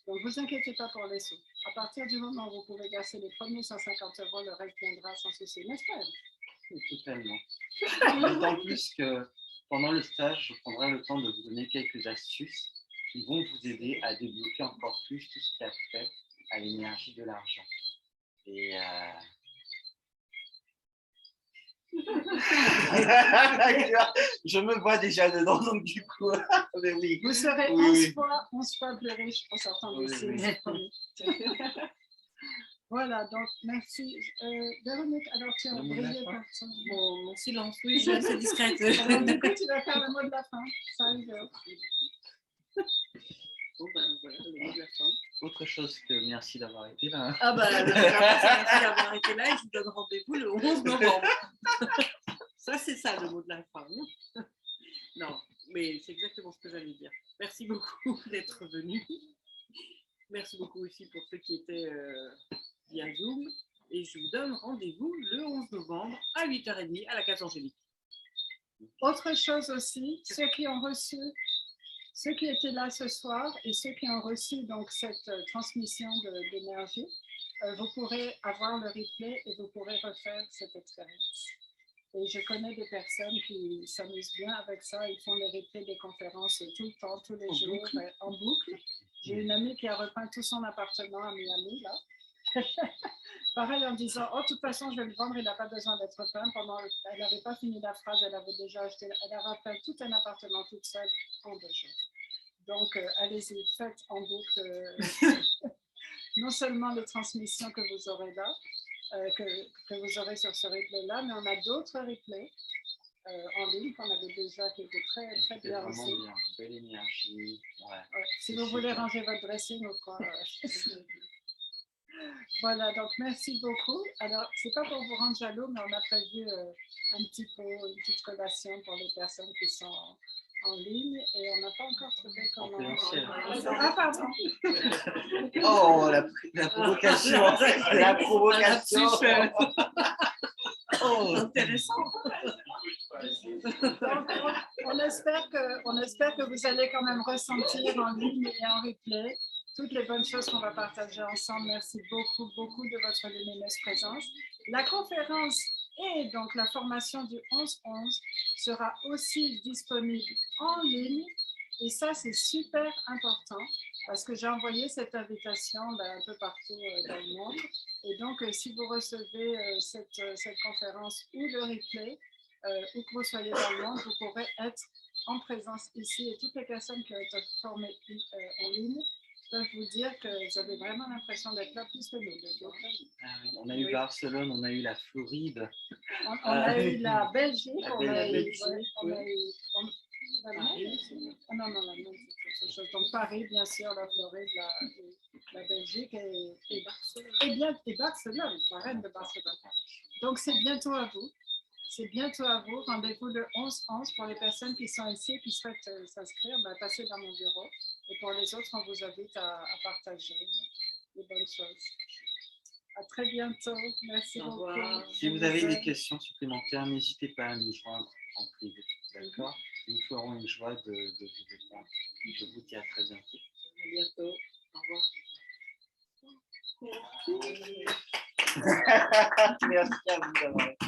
Speaker 2: Donc, ne vous inquiétez pas pour les sous. À partir du moment où vous pouvez verser les premiers 150 €, le reste viendra sans souci, n'est-ce pas?
Speaker 1: Totalement. D'autant plus que pendant le stage, je prendrai le temps de vous donner quelques astuces qui vont vous aider à débloquer encore plus tout ce qui a trait à l'énergie de l'argent. Et je me vois déjà dedans, donc du coup, mais oui.
Speaker 2: Vous serez 11 fois plus riche en sortant d'ici. Oui. Voilà, donc merci. Véronique, alors tu as brillé par
Speaker 3: mon silence, oui, je suis assez discrète.
Speaker 2: Alors, du coup, tu vas faire le mot de la fin. Ça arrive.
Speaker 3: Bon, ben voilà, le mot de la fin.
Speaker 1: Autre chose que merci d'avoir été là.
Speaker 3: Ah bah, merci d'avoir été là et je vous donne rendez-vous le 11 novembre. Ça, c'est ça le mot de la fin. Non, mais c'est exactement ce que j'allais dire. Merci beaucoup d'être venu. Merci beaucoup aussi pour ceux qui étaient via Zoom. Et je vous donne rendez-vous le 11 novembre à 8h30 à la Case Angélique.
Speaker 2: Autre chose aussi, ceux qui étaient là ce soir et ceux qui ont reçu donc cette transmission d'énergie, vous pourrez avoir le replay et vous pourrez refaire cette expérience. Et je connais des personnes qui s'amusent bien avec ça, ils font les replays des conférences tout le temps, tous les jours, en boucle. J'ai une amie qui a repeint tout son appartement à Miami, là. Pareil en disant, oh, de toute façon, je vais le vendre, il n'a pas besoin d'être peint. Elle n'avait pas fini la phrase, elle avait déjà acheté, elle a repeint tout un appartement toute seule en 2 jours. Donc, allez-y, faites en boucle non seulement les transmissions que vous aurez là, que vous aurez sur ce replay-là, mais on a d'autres replays en ligne qu'on avait déjà, qui étaient très, très bien aussi.
Speaker 1: Vraiment bien, belle énergie. Ouais.
Speaker 2: Si vous voulez ranger votre dressing ou quoi. Voilà, donc merci beaucoup. Alors, c'est pas pour vous rendre jaloux, mais on a prévu un petit pot, une petite collation pour les personnes qui sont en ligne et on n'a pas encore trouvé comment. Ah, pardon.
Speaker 1: Oh, la provocation. La provocation.
Speaker 3: Oh, intéressant.
Speaker 2: Donc, on espère que vous allez quand même ressentir en ligne et en replay toutes les bonnes choses qu'on va partager ensemble. Merci beaucoup, beaucoup de votre lumineuse présence. La conférence et donc la formation du 11-11 sera aussi disponible en ligne. Et ça, c'est super important parce que j'ai envoyé cette invitation un peu partout dans le monde. Et donc, si vous recevez cette conférence ou le replay, où que vous soyez dans le monde, vous pourrez être en présence ici. Et toutes les personnes qui ont été formées en ligne peuvent vous dire que vous avez vraiment l'impression d'être là plus que nous.
Speaker 1: On a eu Barcelone, on a eu la Floride.
Speaker 2: On a eu la Belgique, on a eu donc Paris, bien sûr, la Floride, la Belgique et Barcelone, la reine de Barcelone. Donc, c'est bientôt à vous. C'est bientôt à vous. Rendez-vous le 11-11 pour les personnes qui sont ici et qui souhaitent s'inscrire. Passez dans mon bureau. Et pour les autres, on vous invite à partager les bonnes choses. À très bientôt. Merci
Speaker 3: Au
Speaker 2: beaucoup.
Speaker 3: revoir.
Speaker 1: Si vous avez des questions supplémentaires, n'hésitez pas à nous joindre en privé. D'accord? Nous ferons une joie de vous répondre. Je vous dis à très bientôt.
Speaker 3: À bientôt. Au revoir.
Speaker 9: Merci à vous d'avoir été.